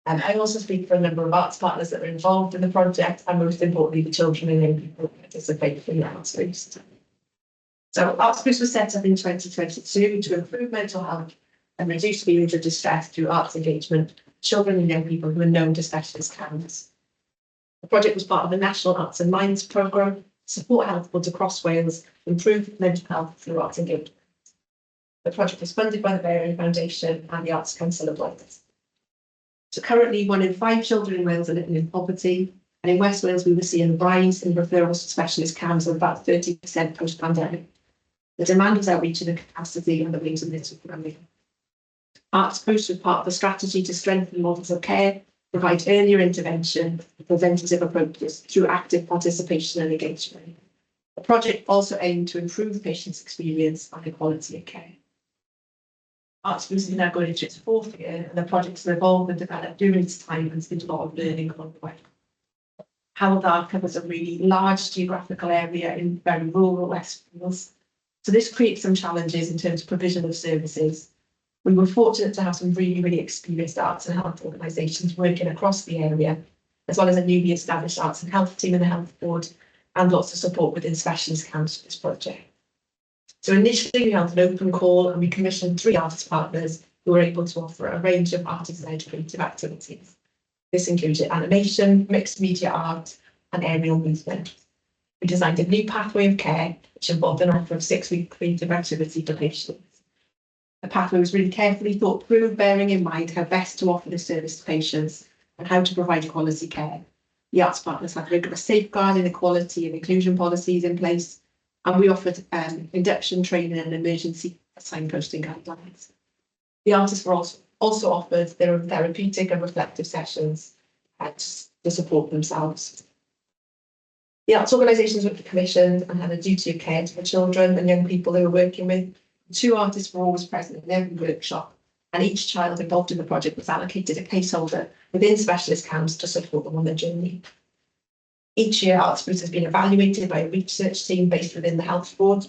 I also speak for a number of arts partners that are involved in the project, and most importantly, the children and young people who participate in the Arts Boost. So Arts Boost was set up in 2022 to improve mental health and reduce feelings of distress through arts engagement, children and young people who are known to specialist CAMS. The project was part of the National Arts and Minds programme to support health boards across Wales to improve mental health through arts engagement. The project was funded by the Varian Foundation and the Arts Council of Wales. So currently 1 in 5 children in Wales are living in poverty, and in West Wales we will see a rise in referrals to specialist CAMS of about 30% post-pandemic. The demand is outreaching the capacity and the wings of this programming. Arts Boost was part of the strategy to strengthen models of care, provide earlier intervention, and preventative approaches through active participation and engagement. The project also aimed to improve the patient's experience and the quality of care. Arts Boost is now going into its 4th year, and the project's evolved and developed during its time, and there's been a lot of learning along the way. Howard Art covers a really large geographical area in very rural West Wales. So this creates some challenges in terms of provision of services. We were fortunate to have some really experienced arts and health organisations working across the area, as well as a newly established arts and health team in the health board, and lots of support within specialist camps for this project. So initially we held an open call and we commissioned 3 artist partners who were able to offer a range of artist-led creative activities. This included animation, mixed media art, and aerial movement. We designed a new pathway of care, which involved an offer of 6-week creative activity for patients. The pathway was really carefully thought through, bearing in mind how best to offer the service to patients and how to provide quality care. The arts partners had rigorous safeguarding, equality and inclusion policies in place, and we offered induction training and emergency signposting guidelines. The artists were also offered their own therapeutic and reflective sessions to support themselves. The arts organisations were commissioned and had a duty of care to the children and young people they were working with. 2 artists were always present in every workshop, and each child involved in the project was allocated a caseholder within specialist camps to support them on their journey. Each year, Arts Boost has been evaluated by a research team based within the health board,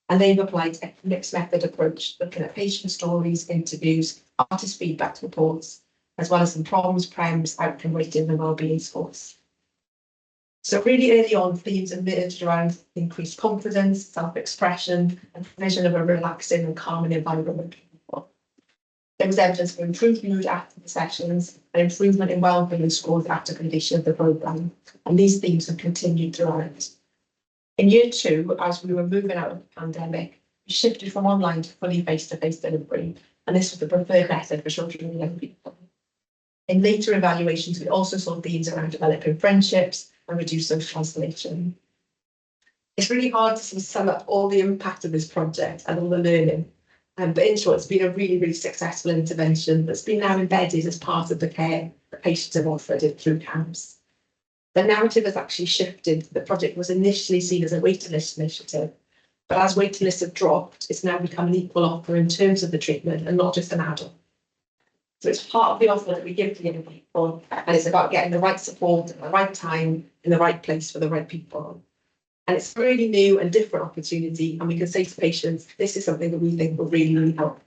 and they've applied a mixed method approach, looking at patient stories, interviews, artist feedback reports, as well as some problems, prems, outcome rating and wellbeing scores. So really early on, themes emerged around increased confidence, self-expression, and provision of a relaxing and calming environment. There was evidence for improved mood after the sessions and improvement in wellbeing scores after completion of the programme, and these themes have continued throughout. In year 2, as we were moving out of the pandemic, we shifted from online to fully face-to-face delivery, and this was the preferred method for children and young people. In later evaluations, we also saw themes around developing friendships and reduced social isolation. It's really hard to sum up all the impact of this project and all the learning. But in short, it's been a really successful intervention that's been now embedded as part of the care that patients have offered through camps. The narrative has actually shifted. The project was initially seen as a waiting list initiative, but as waiting lists have dropped, it's now become an equal offer in terms of the treatment and not just an add-on. So it's part of the offer that we give to young people, and it's about getting the right support at the right time in the right place for the right people. And it's a really new and different opportunity, and we can say to patients, this is something that we think will really help.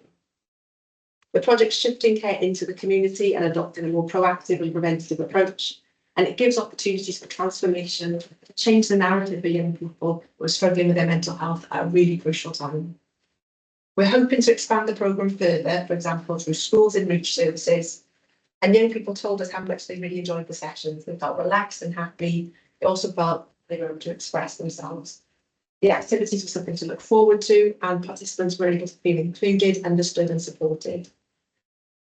The project's shifting care into the community and adopting a more proactive and preventative approach, and it gives opportunities for transformation to change the narrative for young people who are struggling with their mental health at a really crucial time. We're hoping to expand the programme further, for example, through schools in reach services, and young people told us how much they really enjoyed the sessions. They felt relaxed and happy. They also felt they were able to express themselves. The activities were something to look forward to, and participants were able to feel included, understood and supported.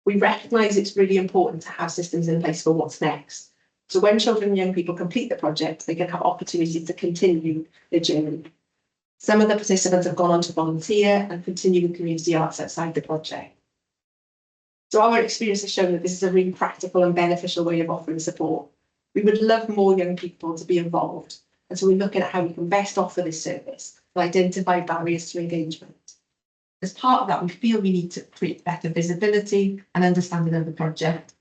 We recognise it's really important to have systems in place for what's next. So when children and young people complete the project, they can have opportunities to continue their journey. Some of the participants have gone on to volunteer and continue with community arts outside the project. So our experience has shown that this is a really practical and beneficial way of offering support. We would love more young people to be involved, and so we're looking at how we can best offer this service to identify barriers to engagement. As part of that, we feel we need to create better visibility and understanding of the project.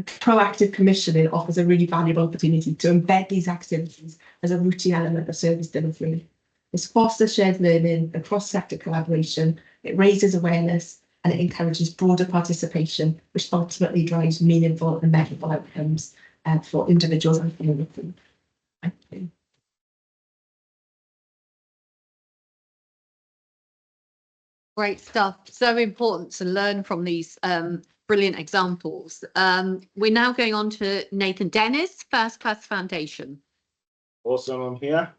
Proactive commissioning offers a really valuable opportunity to embed these activities as a routine element of service delivery. This fosters shared learning and cross-sector collaboration, it raises awareness, and it encourages broader participation, which ultimately drives meaningful and measurable outcomes for individuals and community. Thank you. Great stuff. So important to learn from these brilliant examples. We're now going on to Nathan Dennis, First Class Foundation. Awesome, I'm here.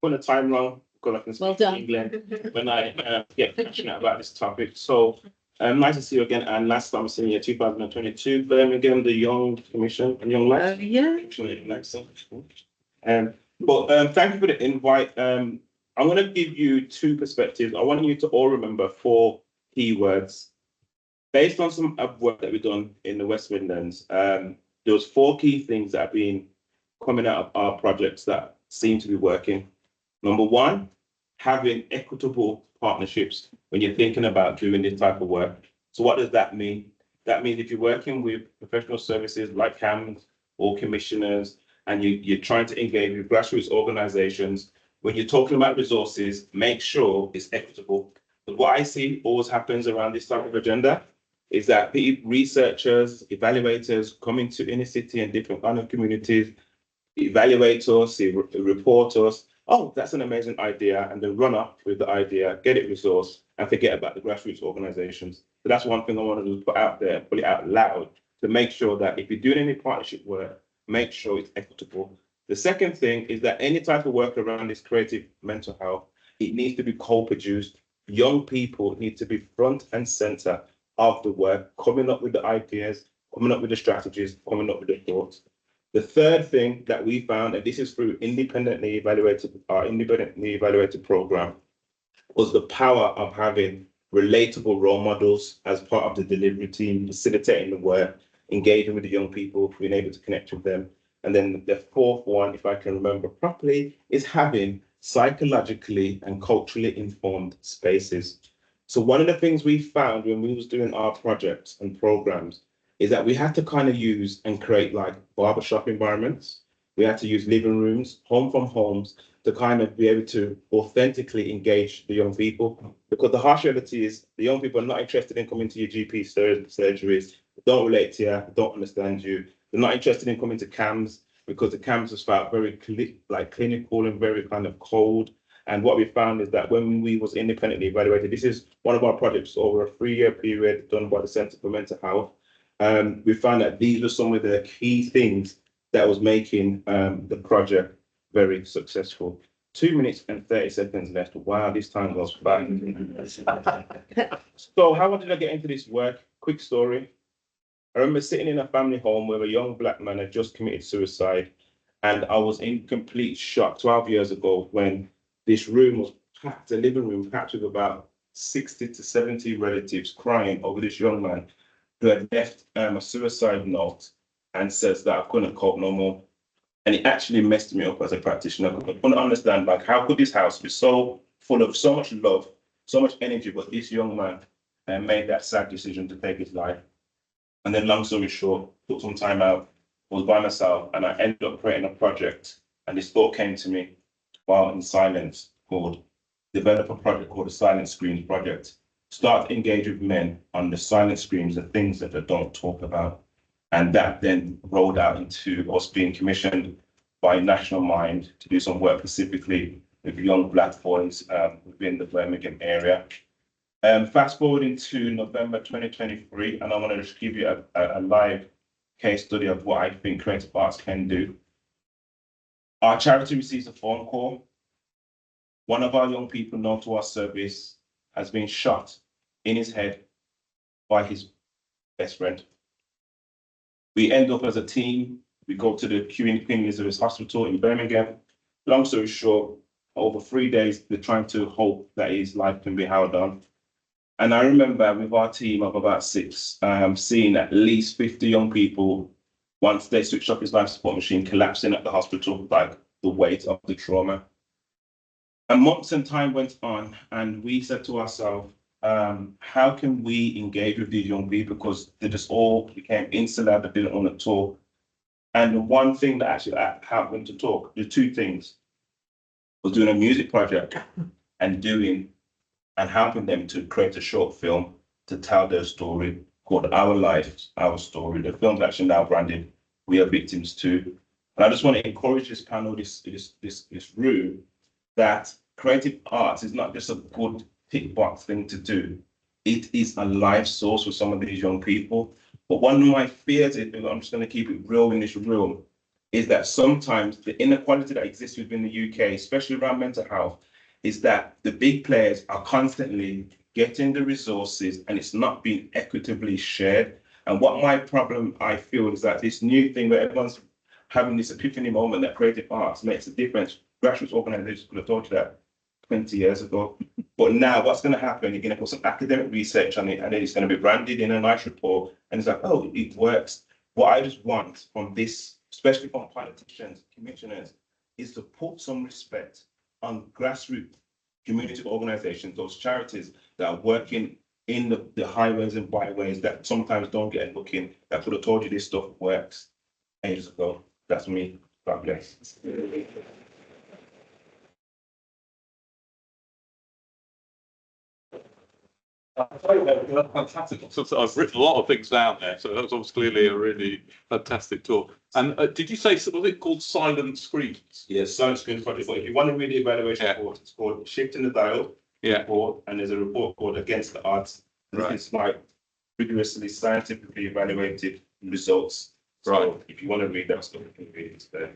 Put the time wrong because I can speak England when I get passionate about this topic. So nice to see you again, and last time I was in year 2022, Birmingham, the Young Commission and Young Life. Yeah. But thank you for the invite. I'm going to give you 2 perspectives. I want you to all remember 4 keywords. Based on some work that we've done in the West Midlands, there was 4 key things that have been coming out of our projects that seem to be working. Number 1, having equitable partnerships when you're thinking about doing this type of work. So what does that mean? That means if you're working with professional services like CAMS or commissioners, and you're trying to engage with grassroots organizations, when you're talking about resources, make sure it's equitable. But what I see always happens around this type of agenda is that researchers, evaluators come into inner city and different kind of communities, evaluate us, report us. Oh, that's an amazing idea, and then run up with the idea, get it resourced, and forget about the grassroots organizations. So that's one thing I wanted to put out there, put it out loud, to make sure that if you're doing any partnership work, make sure it's equitable. The second thing is that any type of work around this creative mental health, it needs to be co-produced. Young people need to be front and center of the work, coming up with the ideas, coming up with the strategies, coming up with the thoughts. The third thing that we found, and this is through independently evaluated program, was the power of having relatable role models as part of the delivery team, facilitating the work, engaging with the young people, being able to connect with them. And then the fourth one, if I can remember properly, is having psychologically and culturally informed spaces. So one of the things we found when we was doing our projects and programs is that we had to kind of use and create like barbershop environments. We had to use living rooms, home from homes, to kind of be able to authentically engage the young people. Because the harsh reality is the young people are not interested in coming to your GP surgeries, don't relate to you, don't understand you. They're not interested in coming to CAMS because the CAMS has felt very clinical and very kind of cold. And what we found is that when we was independently evaluated, this is one of our projects over a 3-year period done by the Centre for Mental Health. We found that these were some of the key things that was making the project very successful. 2 minutes and 30 seconds left. Wow, this time goes by. So how did I get into this work? Quick story. I remember sitting in a family home where a young black man had just committed suicide, and I was in complete shock 12 years ago when this room was packed, the living room packed with about 60 to 70 relatives crying over this young man who had left a suicide note and says that I couldn't cope no more. And it actually messed me up as a practitioner. I couldn't understand, like, how could this house be so full of so much love, so much energy, but this young man made that sad decision to take his life. And then long story short, took some time out, was by myself, and I ended up creating a project. And this thought came to me while in silence develop a project called the Silent Screams Project. Start to engage with men on the silent screams, the things that they don't talk about. And that then rolled out into us being commissioned by National Mind to do some work specifically with young black boys within the Birmingham area. Fast forwarding to November 2023, and I want to just give you a live case study of what I think creative arts can do. Our charity receives a phone call. One of our young people known to our service has been shot in his head by his best friend. We end up as a team. We go to the Queen Elizabeth Hospital in Birmingham. Long story short, over 3 days, they're trying to hope that his life can be held on. And I remember with our team of about 6, seeing at least 50 young people, once they switched off his life support machine, collapsing at the hospital, like the weight of the trauma. And months and time went on, and we said to ourselves, how can we engage with these young people? Because they just all became insular, they didn't want to talk. And the one thing that actually helped them to talk, the 2 things, was doing a music project and helping them to create a short film to tell their story called Our Life, Our Story. The film's actually now branded We Are Victims Too. And I just want to encourage this panel, this room, that creative arts is not just a good tick box thing to do. It is a life source for some of these young people. But one of my fears, I'm just going to keep it real in this room, is that sometimes the inequality that exists within the UK, especially around mental health, is that the big players are constantly getting the resources and it's not being equitably shared. And what my problem, I feel, is that this new thing where everyone's having this epiphany moment that creative arts makes a difference. Grassroots organizations could have told you that 20 years ago. But now what's going to happen, you're going to put some academic research on it and then it's going to be branded in a nice report. And it's like, oh, it works. What I just want from this, especially from politicians, commissioners, is to put some respect on grassroots community organizations, those charities that are working in the highways and byways that sometimes don't get a look in, that could have told you this stuff works ages ago. That's me. God bless. Fantastic. So I've written a lot of things down there, so that was clearly a really fantastic talk. And did you say, was it called Silent Screens? Yes, Silent Screens Project. But if you want to read the evaluation report, it's called Shifting the Dial. Yeah. Report, and there's a report called Against the Odds. Right. It's like rigorously scientifically evaluated results. So right. If you want to read that stuff, you can read it today.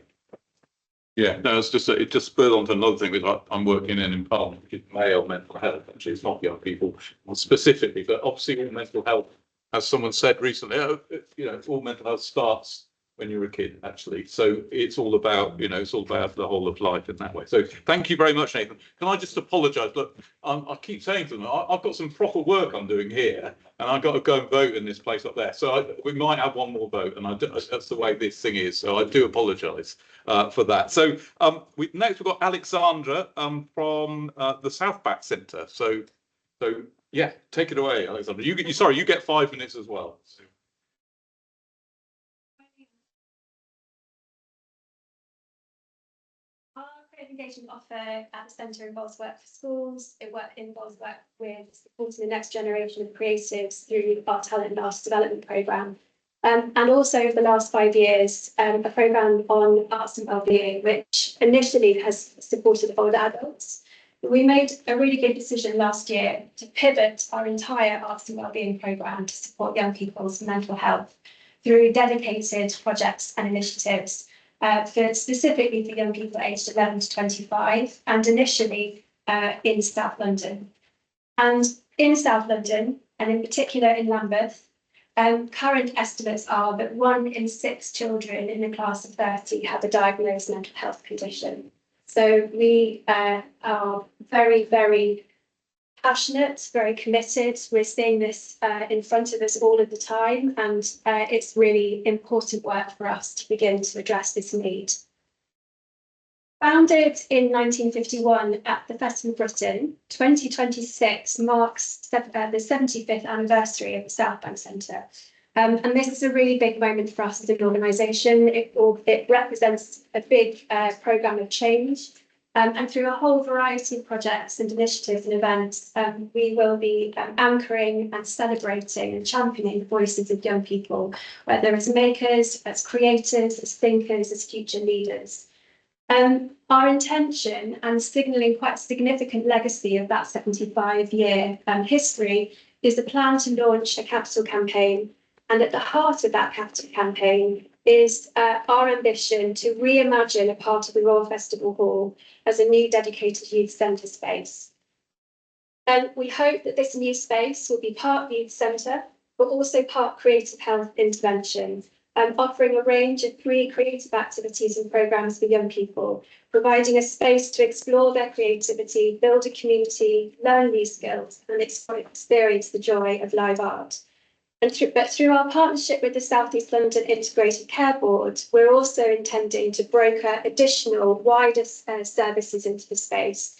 Yeah, no, it's just it just spurred on to another thing because I'm working in Parliament, which is male mental health. Actually, it's not young people specifically, but obviously all mental health, as someone said recently, all mental health starts when you're a kid, actually. So it's all about, it's all about the whole of life in that way. So thank you very much, Nathan. Can I just apologise? Look, I keep saying to them, I've got some proper work I'm doing here, and I've got to go and vote in this place up there. So we might have one more vote, and that's the way this thing is. So I do apologise for that. So next we've got Alexandra from the Southback Centre. So yeah, take it away, Alexandra. You get 5 minutes as well. So. Engagement offer at the centre involves work for schools. It involves work with supporting the next generation of creatives through our talent and arts development programme. And also over the last 5 years, a programme on arts and wellbeing, which initially has supported older adults. We made a really good decision last year to pivot our entire arts and wellbeing programme to support young people's mental health through dedicated projects and initiatives specifically for young people aged 11 to 25, and initially in South London. And in South London, and in particular in Lambeth, current estimates are that 1 in 6 children in a class of 30 have a diagnosed mental health condition. So we are very, very passionate, very committed. We're seeing this in front of us all of the time, and it's really important work for us to begin to address this need. Founded in 1951 at the Festival of Britain, 2026 marks the 75th anniversary of the Southbank Centre. And this is a really big moment for us as an organisation. It represents a big programme of change. And through a whole variety of projects and initiatives and events, we will be anchoring and celebrating and championing the voices of young people, whether as makers, as creators, as thinkers, as future leaders. Our intention, and signalling quite a significant legacy of that 75-year history, is a plan to launch a capital campaign. And at the heart of that capital campaign is our ambition to reimagine a part of the Royal Festival Hall as a new dedicated youth centre space. And we hope that this new space will be part youth centre, but also part creative health intervention, offering a range of free creative activities and programmes for young people, providing a space to explore their creativity, build a community, learn new skills, and experience the joy of live art. And through our partnership with the South East London Integrated Care Board, we're also intending to broker additional wider services into the space,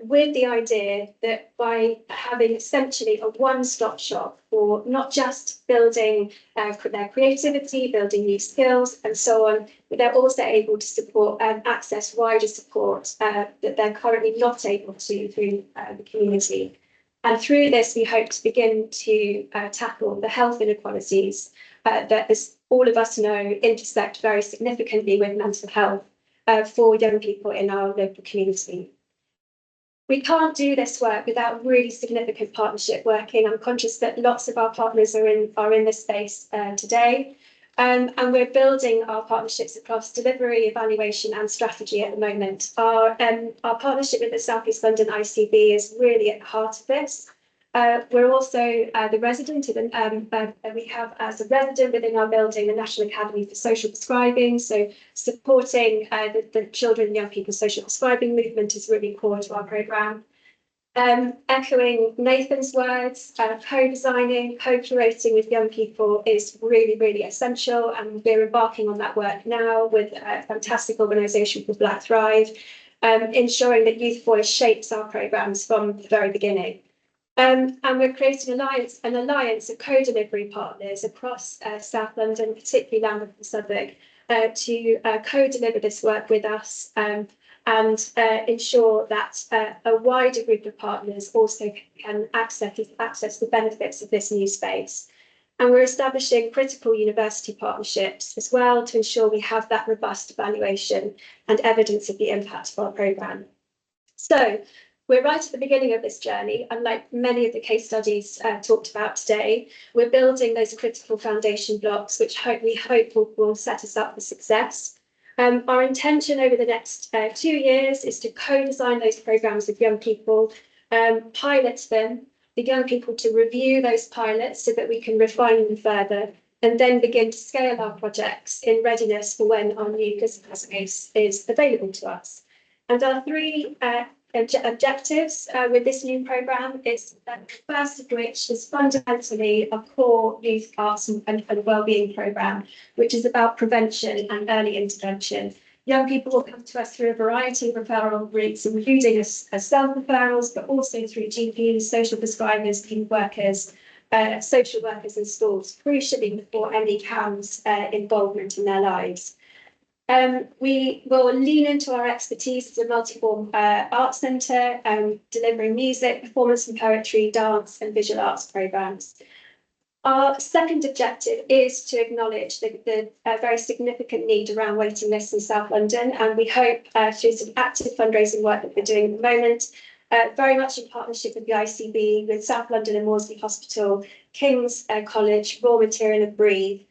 with the idea that by having essentially a one-stop shop for not just building their creativity, building new skills and so on, but they're also able to support and access wider support that they're currently not able to through the community. And through this, we hope to begin to tackle the health inequalities that, as all of us know, intersect very significantly with mental health for young people in our local community. We can't do this work without really significant partnership working. I'm conscious that lots of our partners are in this space today. And we're building our partnerships across delivery, evaluation and strategy at the moment. Our partnership with the South East London ICB is really at the heart of this. We're also the resident, we have as a resident within our building the National Academy for Social Prescribing, so supporting the children and young people social prescribing movement is really core to our programme. Echoing Nathan's words, co-designing, co-curating with young people is really, really essential, and we're embarking on that work now with a fantastic organisation called Black Thrive, ensuring that Youth Voice shapes our programmes from the very beginning. And we're creating an alliance of co-delivery partners across South London, particularly Lambeth and Southwark, to co-deliver this work with us and ensure that a wider group of partners also can access the benefits of this new space. And we're establishing critical university partnerships as well to ensure we have that robust evaluation and evidence of the impact of our programme. So we're right at the beginning of this journey, and like many of the case studies talked about today, we're building those critical foundation blocks, which we hope will set us up for success. Our intention over the next 2 years is to co-design those programmes with young people, pilot them, the young people to review those pilots so that we can refine them further, and then begin to scale our projects in readiness for when our new physical space is available to us. And our 3 objectives with this new programme is the first of which is fundamentally a core youth arts and wellbeing programme, which is about prevention and early intervention. Young people will come to us through a variety of referral routes, including as self-referrals, but also through GPs, social prescribers, youth workers, social workers in schools, crucially before any CAMS involvement in their lives. We will lean into our expertise as a multi-form arts centre, delivering music, performance and poetry, dance and visual arts programmes. Our second objective is to acknowledge the very significant need around waiting lists in South London, and we hope through some active fundraising work that we're doing at the moment, very much in partnership with the ICB, with South London and Maudsley Hospital, King's College, Raw Material and Breathe,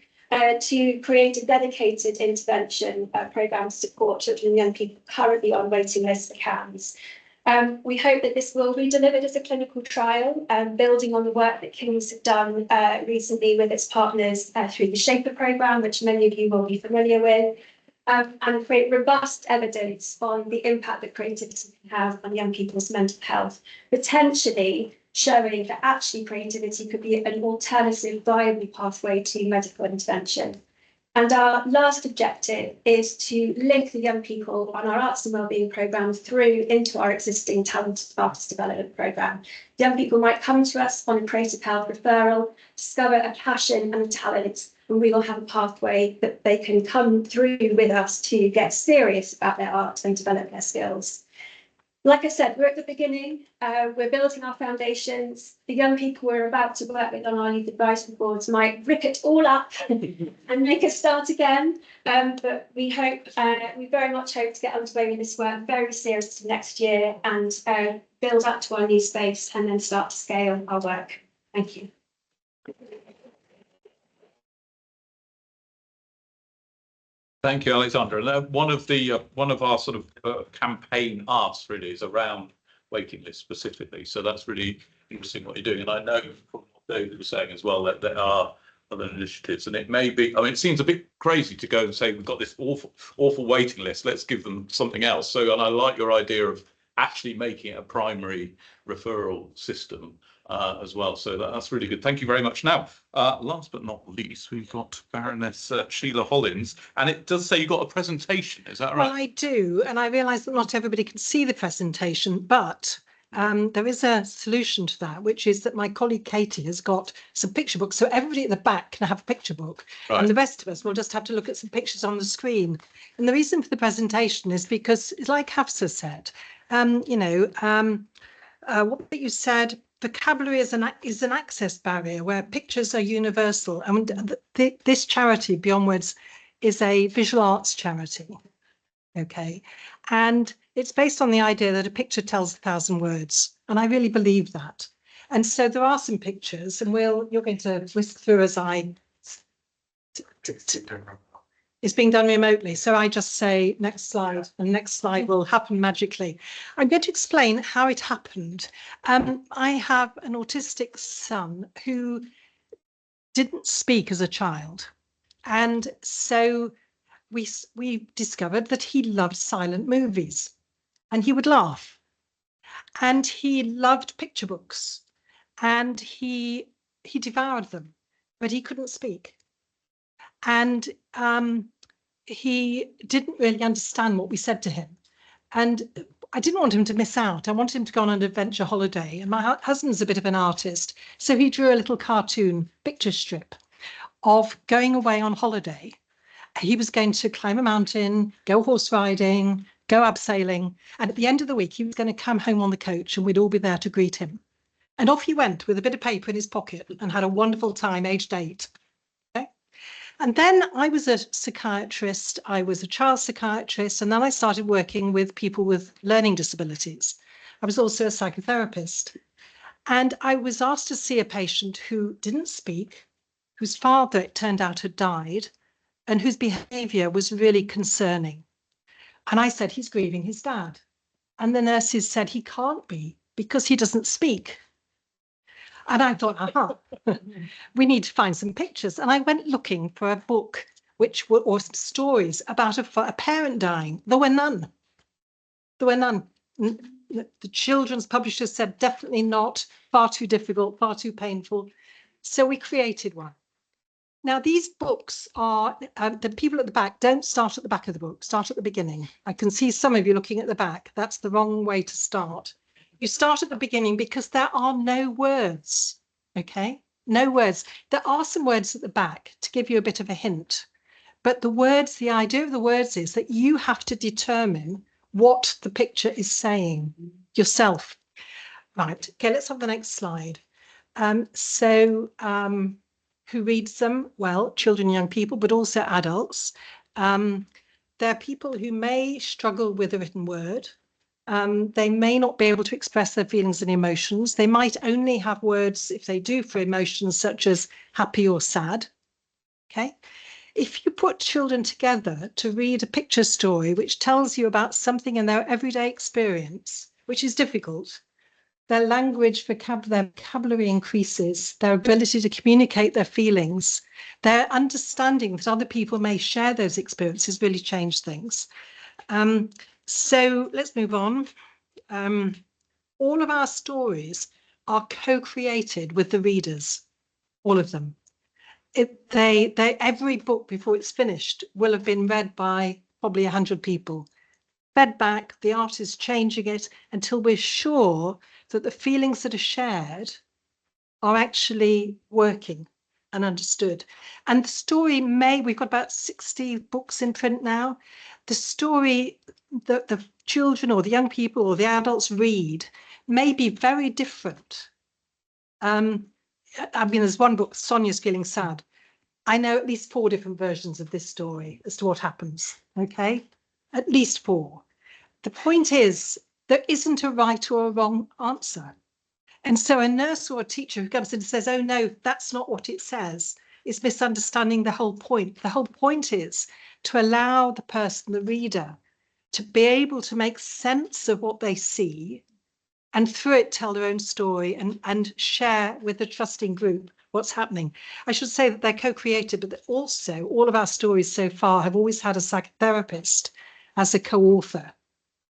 to create a dedicated intervention programme to support children and young people currently on waiting lists for CAMS. We hope that this will be delivered as a clinical trial, building on the work that King's have done recently with its partners through the Shaper programme, which many of you will be familiar with, and create robust evidence on the impact that creativity can have on young people's mental health, potentially showing that actually creativity could be an alternative viable pathway to medical intervention. And our last objective is to link the young people on our arts and wellbeing programme through into our existing talent artist development programme. Young people might come to us on a creative health referral, discover a passion and a talent, and we will have a pathway that they can come through with us to get serious about their art and develop their skills. Like I said, we're at the beginning, we're building our foundations. The young people we're about to work with on our youth advisory boards might rip it all up and make us start again. But we very much hope to get underway with this work very seriously next year and build up to our new space and then start to scale our work. Thank you. Thank you, Alexandra. And one of our sort of campaign asks really is around waiting lists specifically. So that's really interesting what you're doing. And I know from what David was saying as well that there are other initiatives, and it may be. I mean, it seems a bit crazy to go and say we've got this awful waiting list. Let's give them something else. So, and I like your idea of actually making it a primary referral system as well. So that's really good. Thank you very much. Now, last but not least, we've got Baroness Sheila Hollins, and it does say you've got a presentation. Is that right? Well, I do, and I realise that not everybody can see the presentation, but there is a solution to that, which is that my colleague Katie has got some picture books, so everybody at the back can have a picture book, right, and the rest of us will just have to look at some pictures on the screen. And the reason for the presentation is because, like Hafsa said, what you said, vocabulary is an access barrier where pictures are universal. And this charity, Beyond Words, is a visual arts charity. Okay, and it's based on the idea that a picture tells 1,000 words, and I really believe that. And so there are some pictures, and you're going to whisk through as I. It's being done remotely, so I just say next slide, and next slide will happen magically. I'm going to explain how it happened. I have an autistic son who didn't speak as a child, and so we discovered that he loved silent movies, and he would laugh, and he loved picture books, and he devoured them, but he couldn't speak, and he didn't really understand what we said to him. And I didn't want him to miss out. I wanted him to go on an adventure holiday. And my husband's a bit of an artist. So he drew a little cartoon picture strip of going away on holiday. He was going to climb a mountain, go horse riding, go abseiling. And at the end of the week, he was going to come home on the coach and we'd all be there to greet him. And off he went with a bit of paper in his pocket and had a wonderful time, aged 8. Okay? And then I was a psychiatrist, I was a child psychiatrist, and then I started working with people with learning disabilities. I was also a psychotherapist. And I was asked to see a patient who didn't speak, whose father, it turned out, had died, and whose behaviour was really concerning. And I said, he's grieving his dad. And the nurses said, he can't be because he doesn't speak. And I thought, aha, we need to find some pictures. And I went looking for a book or some stories about a parent dying. There were none. There were none. The children's publishers said definitely not, far too difficult, far too painful. So we created one. Now, these books are, the people at the back don't start at the back of the book, start at the beginning. I can see some of you looking at the back. That's the wrong way to start. You start at the beginning because there are no words, okay? No words. There are some words at the back to give you a bit of a hint. But the words, the idea of the words is that you have to determine what the picture is saying yourself. Right, okay, let's have the next slide. Who reads them? Well, children and young people, but also adults. There are people who may struggle with the written word. They may not be able to express their feelings and emotions. They might only have words, if they do, for emotions such as happy or sad. Okay. If you put children together to read a picture story which tells you about something in their everyday experience, which is difficult, their language, their vocabulary increases, their ability to communicate their feelings, their understanding that other people may share those experiences really change things. So let's move on. All of our stories are co-created with the readers, all of them. Every book before it's finished will have been read by probably 100 people. Fed back, the artist changing it until we're sure that the feelings that are shared are actually working and understood. And the story we've got about 60 books in print now. The story that the children or the young people or the adults read may be very different. I mean, there's one book, Sonia's Feeling Sad. I know at least 4 different versions of this story as to what happens, okay? At least 4. The point is, there isn't a right or a wrong answer. And so a nurse or a teacher who comes in and says, oh no, that's not what it says, is misunderstanding the whole point. The whole point is to allow the person, the reader, to be able to make sense of what they see and through it tell their own story and share with the trusting group what's happening. I should say that they're co-created, but that also all of our stories so far have always had a psychotherapist as a co-author.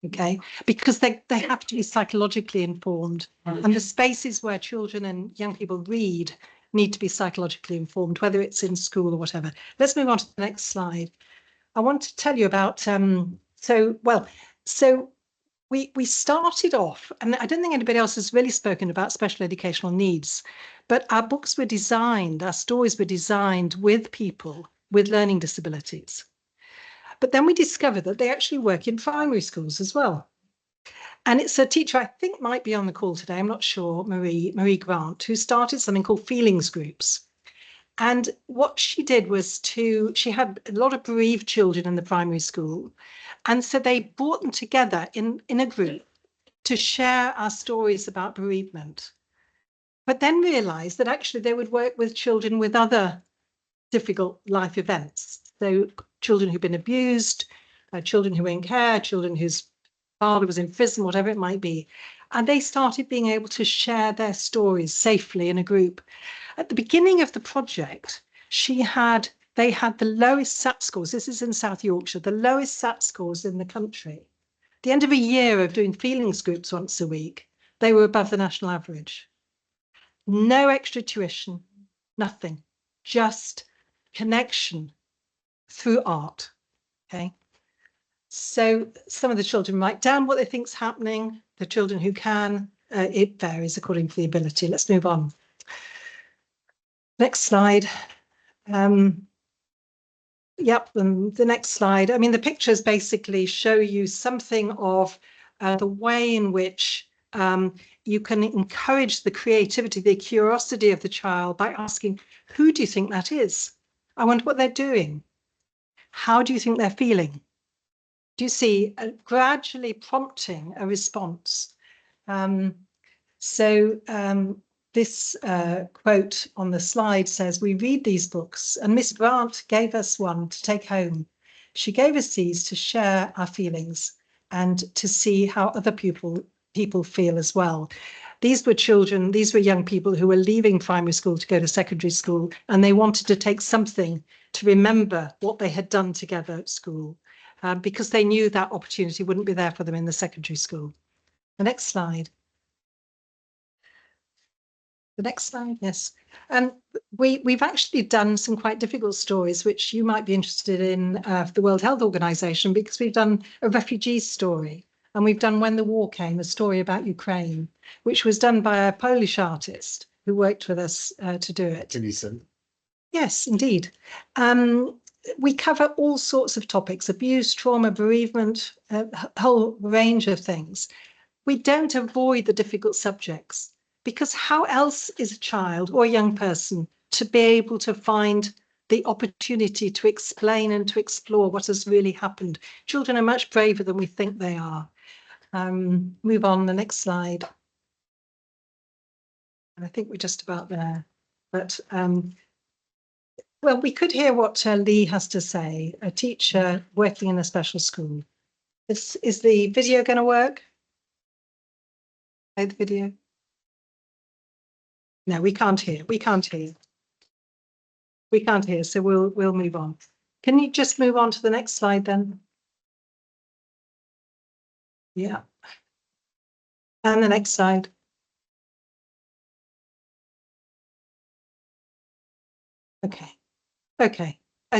Okay, because they have to be psychologically informed, and the spaces where children and young people read need to be psychologically informed, whether it's in school or whatever. Let's move on to the next slide. I want to tell you about we started off, and I don't think anybody else has really spoken about special educational needs, but our books were designed, our stories were designed with people with learning disabilities. But then we discovered that they actually work in primary schools as well. And it's a teacher I think might be on the call today, I'm not sure, Marie Grant, who started something called feelings groups. And what she did was she had a lot of bereaved children in the primary school. And so they brought them together in a group to share our stories about bereavement. But then realized that actually they would work with children with other difficult life events. So children who've been abused, children who were in care, children whose father was in prison, whatever it might be. And they started being able to share their stories safely in a group. At the beginning of the project, they had the lowest SAT scores. This is in South Yorkshire, the lowest SAT scores in the country. At the end of a year of doing feelings groups once a week, they were above the national average. No extra tuition, nothing, just connection through art. Okay. So some of the children write down what they think's happening. The children who can, it varies according to the ability. Let's move on. Next slide. Yep, and the next slide. I mean, the pictures basically show you something of the way in which you can encourage the creativity, the curiosity of the child by asking, who do you think that is? I wonder what they're doing. How do you think they're feeling? Do you see gradually prompting a response? This quote on the slide says, we read these books and Miss Grant gave us one to take home. She gave us these to share our feelings and to see how other people feel as well. These were children, these were young people who were leaving primary school to go to secondary school, and they wanted to take something to remember what they had done together at school, because they knew that opportunity wouldn't be there for them in the secondary school. The next slide. The next slide, yes. We've actually done some quite difficult stories, which you might be interested in for the World Health Organization, because we've done a refugee story, and we've done When the War Came, a story about Ukraine, which was done by a Polish artist who worked with us to do it. Denison. Yes, indeed. We cover all sorts of topics: abuse, trauma, bereavement, a whole range of things. We don't avoid the difficult subjects, because how else is a child or a young person to be able to find the opportunity to explain and to explore what has really happened? Children are much braver than we think they are. Move on, the next slide. And I think we're just about there. But, well, we could hear what Lee has to say, a teacher working in a special school. Is the video going to work? Play the video. No, we can't hear. We can't hear. We can't hear, so we'll move on. Can you just move on to the next slide then? Yeah. And the next slide. Okay. Okay.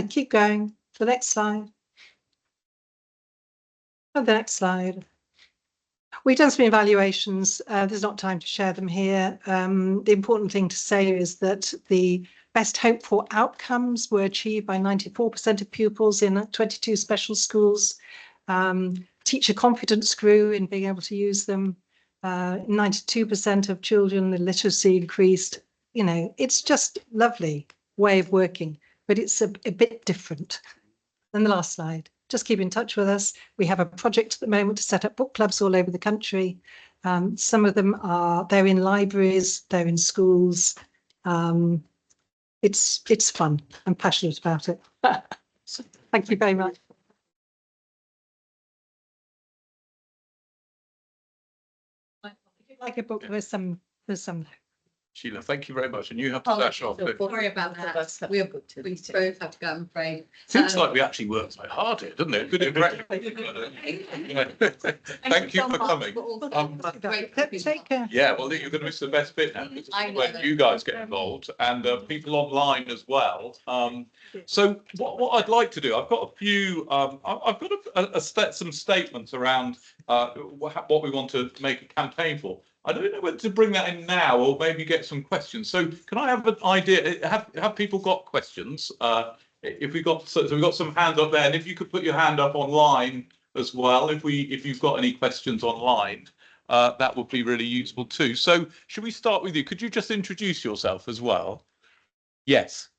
Keep going. The next slide. And the next slide. We've done some evaluations. There's not time to share them here. The important thing to say is that the best hoped for outcomes were achieved by 94% of pupils in 22 special schools. Teacher confidence grew in being able to use them. 92% of children, the literacy increased. You know, it's just lovely way of working, but it's a bit different. And the last slide. Just keep in touch with us. We have a project at the moment to set up book clubs all over the country. Some of them they're in libraries, they're in schools. It's fun. I'm passionate about it. Thank you very much. If you like a book, there's some. Sheila, thank you very much. And you have to dash off. Sorry about that. We both have to go, I'm afraid. Seems like we actually worked quite hard here, doesn't it? Good impression. Thank you for coming. Take care. Yeah, well, you're going to miss the best bit now. This is when you guys get involved, and people online as well. So what I'd like to do, I've got a few. I've got some statements around what we want to make a campaign for. I don't know whether to bring that in now or maybe get some questions. So can I have an idea? Have people got questions? If we got so we've got some hands up there, and if you could put your hand up online as well, if you've got any questions online, that would be really useful too. So should we start with you? Could you just introduce yourself as well? Yes.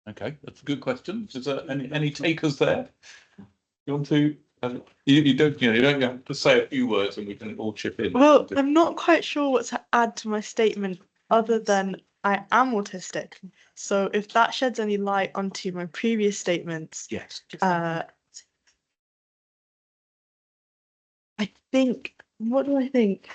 Okay, that's a good question. Is there any takers there? You want to You don't, you don't have to say a few words and we can all chip in. Well, I'm not quite sure what to add to my statement other than I am autistic. So if that sheds any light onto my previous statements, Yes. I think, what do I think?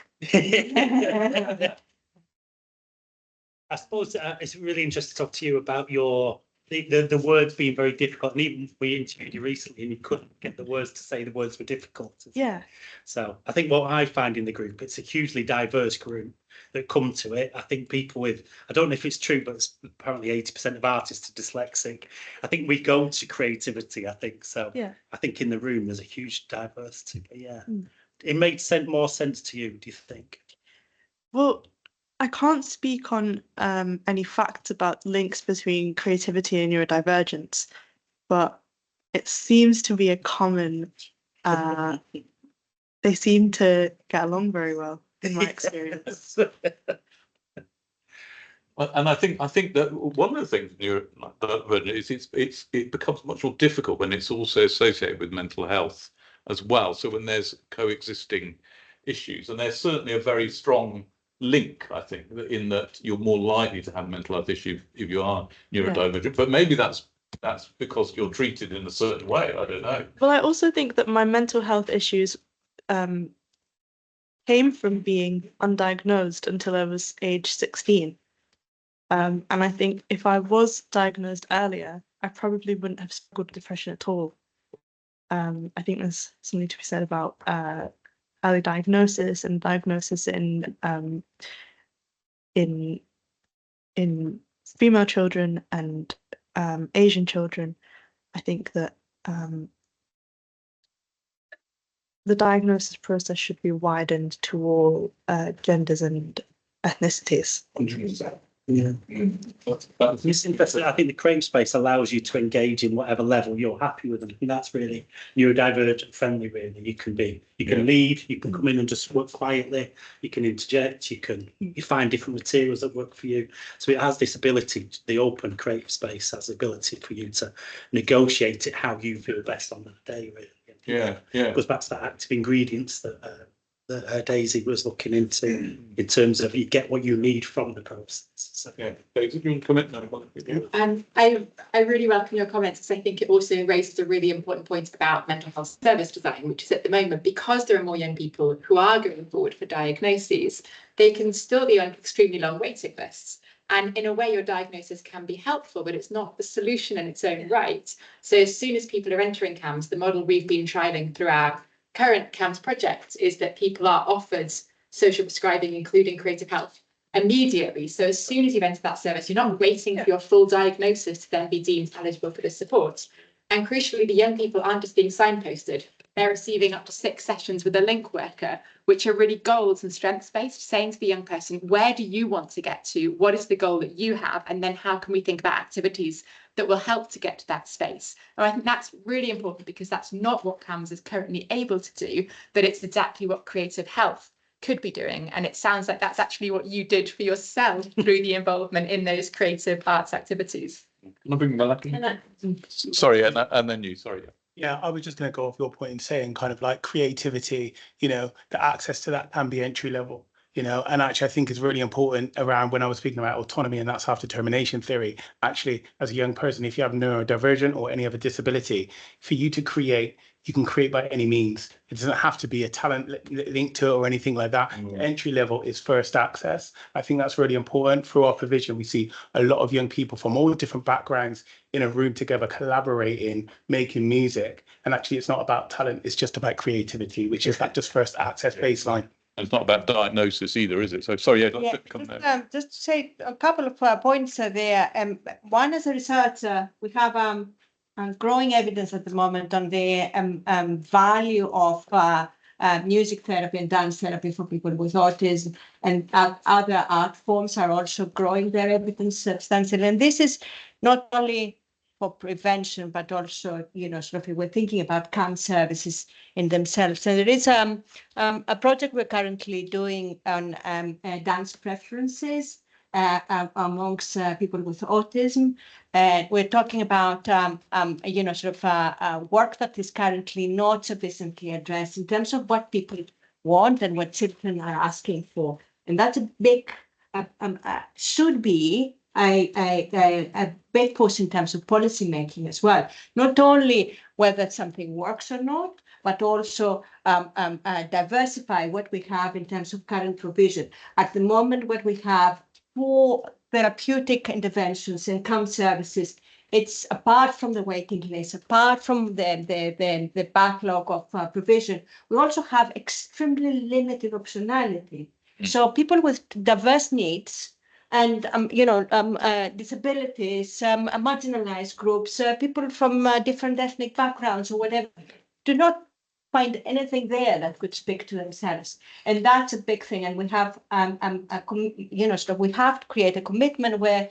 I suppose it's really interesting to talk to you about the words being very difficult, and even we interviewed you recently and you couldn't get the words to say the words were difficult. Yeah. So I think what I find in the group, it's a hugely diverse group that come to it. I think people with, I don't know if it's true, but it's apparently 80% of artists are dyslexic. I think we go to creativity, I think. So Yeah. I think in the room there's a huge diversity. But yeah. It made more sense to you, do you think? Well, I can't speak on any facts about links between creativity and neurodivergence, but it seems to be a common, they seem to get along very well in my experience. And I think that one of the things neurodivergent is it becomes much more difficult when it's also associated with mental health as well. So when there's coexisting issues, and there's certainly a very strong link, I think, in that you're more likely to have mental health issues if you are neurodivergent. Yeah. But maybe that's because you're treated in a certain way. I don't know. Well, I also think that my mental health issues came from being undiagnosed until I was age 16. And I think if I was diagnosed earlier, I probably wouldn't have struggled with depression at all. I think there's something to be said about early diagnosis and diagnosis in female children and Asian children. I think that the diagnosis process should be widened to all genders and ethnicities. 100%. Yeah. It's interesting. I think the creative space allows you to engage in whatever level you're happy with, and I think that's really neurodivergent friendly. Really, you can lead, you can come in and just work quietly, you can interject, you find different materials that work for you. So it has this ability. The open creative space has the ability for you to negotiate it how you feel best on that day. Really. Yeah. It goes back to that active ingredients that Daisy was looking into in terms of you get what you need from the process. So. Yeah, Daisy, do you want to comment? I really welcome your comments because I think it also raises a really important point about mental health service design, which is at the moment, because there are more young people who are going forward for diagnoses, they can still be on extremely long waiting lists. And in a way, your diagnosis can be helpful, but it's not the solution in its own right. So as soon as people are entering CAMHS, the model we've been trialling through our current CAMHS project is that people are offered social prescribing, including creative health, immediately. So as soon as you've entered that service, you're not waiting for your full diagnosis to then be deemed eligible for this support. And crucially, the young people aren't just being signposted. They're receiving up to 6 sessions with a link worker, which are really goals and strengths-based, saying to the young person, where do you want to get to? What is the goal that you have? And then how can we think about activities that will help to get to that space? And I think that's really important because that's not what CAMHS is currently able to do, but it's exactly what creative health could be doing. And it sounds like that's actually what you did for yourself through the involvement in those creative arts activities. Sorry, and then you, sorry. Yeah, I was just going to go off your point in saying kind of like creativity, the access to that can be entry level, and actually I think is really important around when I was speaking about autonomy and that self-determination theory. Actually, as a young person, if you have neurodivergent or any other disability, for you to create, you can create by any means. It doesn't have to be a talent linked to it or anything like that. Entry level is first access. I think that's really important. Through our provision, we see a lot of young people from all different backgrounds in a room together, collaborating, making music. And actually, it's not about talent, it's just about creativity, which is that just first access baseline. And it's not about diagnosis either, is it? So sorry, Just to say a couple of points there. One, as a researcher, we have growing evidence at the moment on the value of music therapy and dance therapy for people with autism, and other art forms are also growing their evidence substantially. And this is not only for prevention, but also, sort of we're thinking about CAMHS services in themselves. And there is a project we're currently doing on dance preferences amongst people with autism. We're talking about, work that is currently not sufficiently addressed in terms of what people want and what children are asking for. And that's a big, should be a big push in terms of policy making as well. Not only whether something works or not, but also diversify what we have in terms of current provision. At the moment, what we have for therapeutic interventions and CAM services, it's apart from the waiting list, apart from the backlog of provision, we also have extremely limited optionality. So people with diverse needs and disabilities, marginalized groups, people from different ethnic backgrounds or whatever, do not find anything there that could speak to themselves, and that's a big thing. And we have, we have to create a commitment where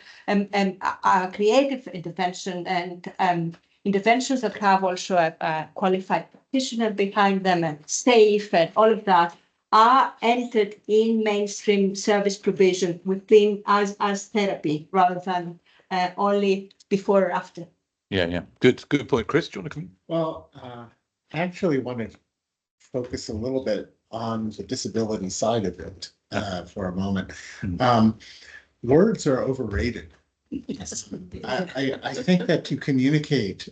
creative intervention and interventions that have also a qualified practitioner behind them and safe and all of that are entered in mainstream service provision within as therapy rather than only before or after. Yeah. Good point. Chris, do you want to come? Well, I actually want to focus a little bit on the disability side of it for a moment. Words are overrated. Yes. I think that to communicate,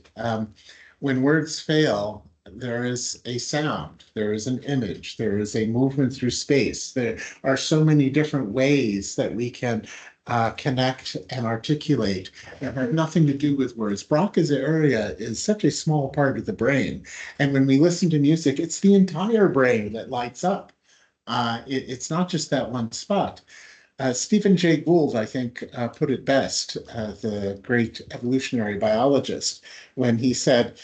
when words fail, there is a sound, there is an image, there is a movement through space. There are so many different ways that we can connect and articulate that have nothing to do with words. Broca's area is such a small part of the brain. And when we listen to music, it's the entire brain that lights up. It's not just that one spot. Stephen Jay Gould, I think, put it best, the great evolutionary biologist, when he said,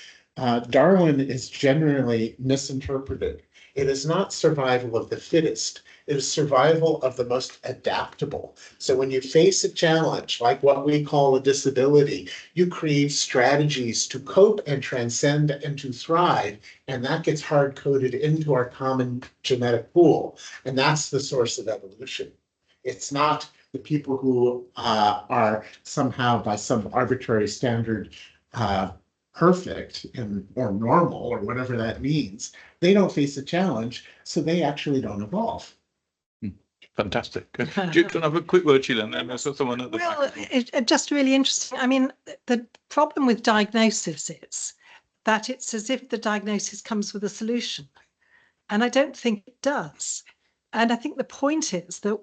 Darwin is generally misinterpreted. It is not survival of the fittest. It is survival of the most adaptable. So when you face a challenge, like what we call a disability, you create strategies to cope and transcend and to thrive. And that gets hard-coded into our common genetic pool. And that's the source of evolution. It's not the people who are somehow by some arbitrary standard perfect or normal or whatever that means. They don't face a challenge, so they actually don't evolve. Fantastic. Do you want to have a quick word, Sheila? And then there's someone at the back. Well, it's just really interesting. I mean, the problem with diagnosis is that it's as if the diagnosis comes with a solution. And I don't think it does. And I think the point is that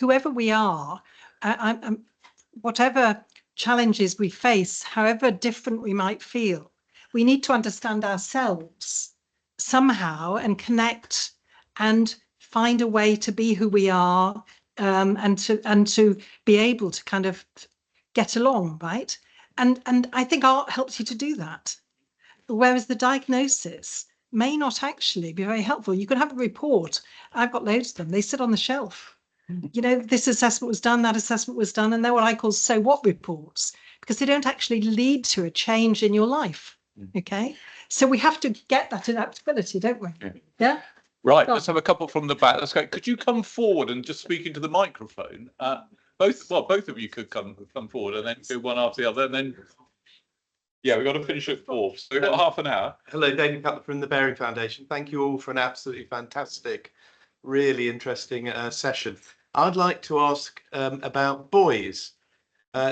whoever we are, whatever challenges we face, however different we might feel, we need to understand ourselves somehow and connect and find a way to be who we are, and to be able to kind of get along, right? And I think art helps you to do that. Whereas the diagnosis may not actually be very helpful. You can have a report. I've got loads of them. They sit on the shelf. You know, this assessment was done, that assessment was done, and they're what I call so what reports, because they don't actually lead to a change in your life. Okay, so we have to get that adaptability, don't we? Yeah. Right. Let's have a couple from the back. Let's go. Could you come forward and just speak into the microphone? Both of you could come forward and then do one after the other, and then. Yeah, we've got to finish at 4, so we've got half an hour. Hello, David Cutler from the Bearing Foundation. Thank you all for an absolutely fantastic, really interesting session. I'd like to ask about boys.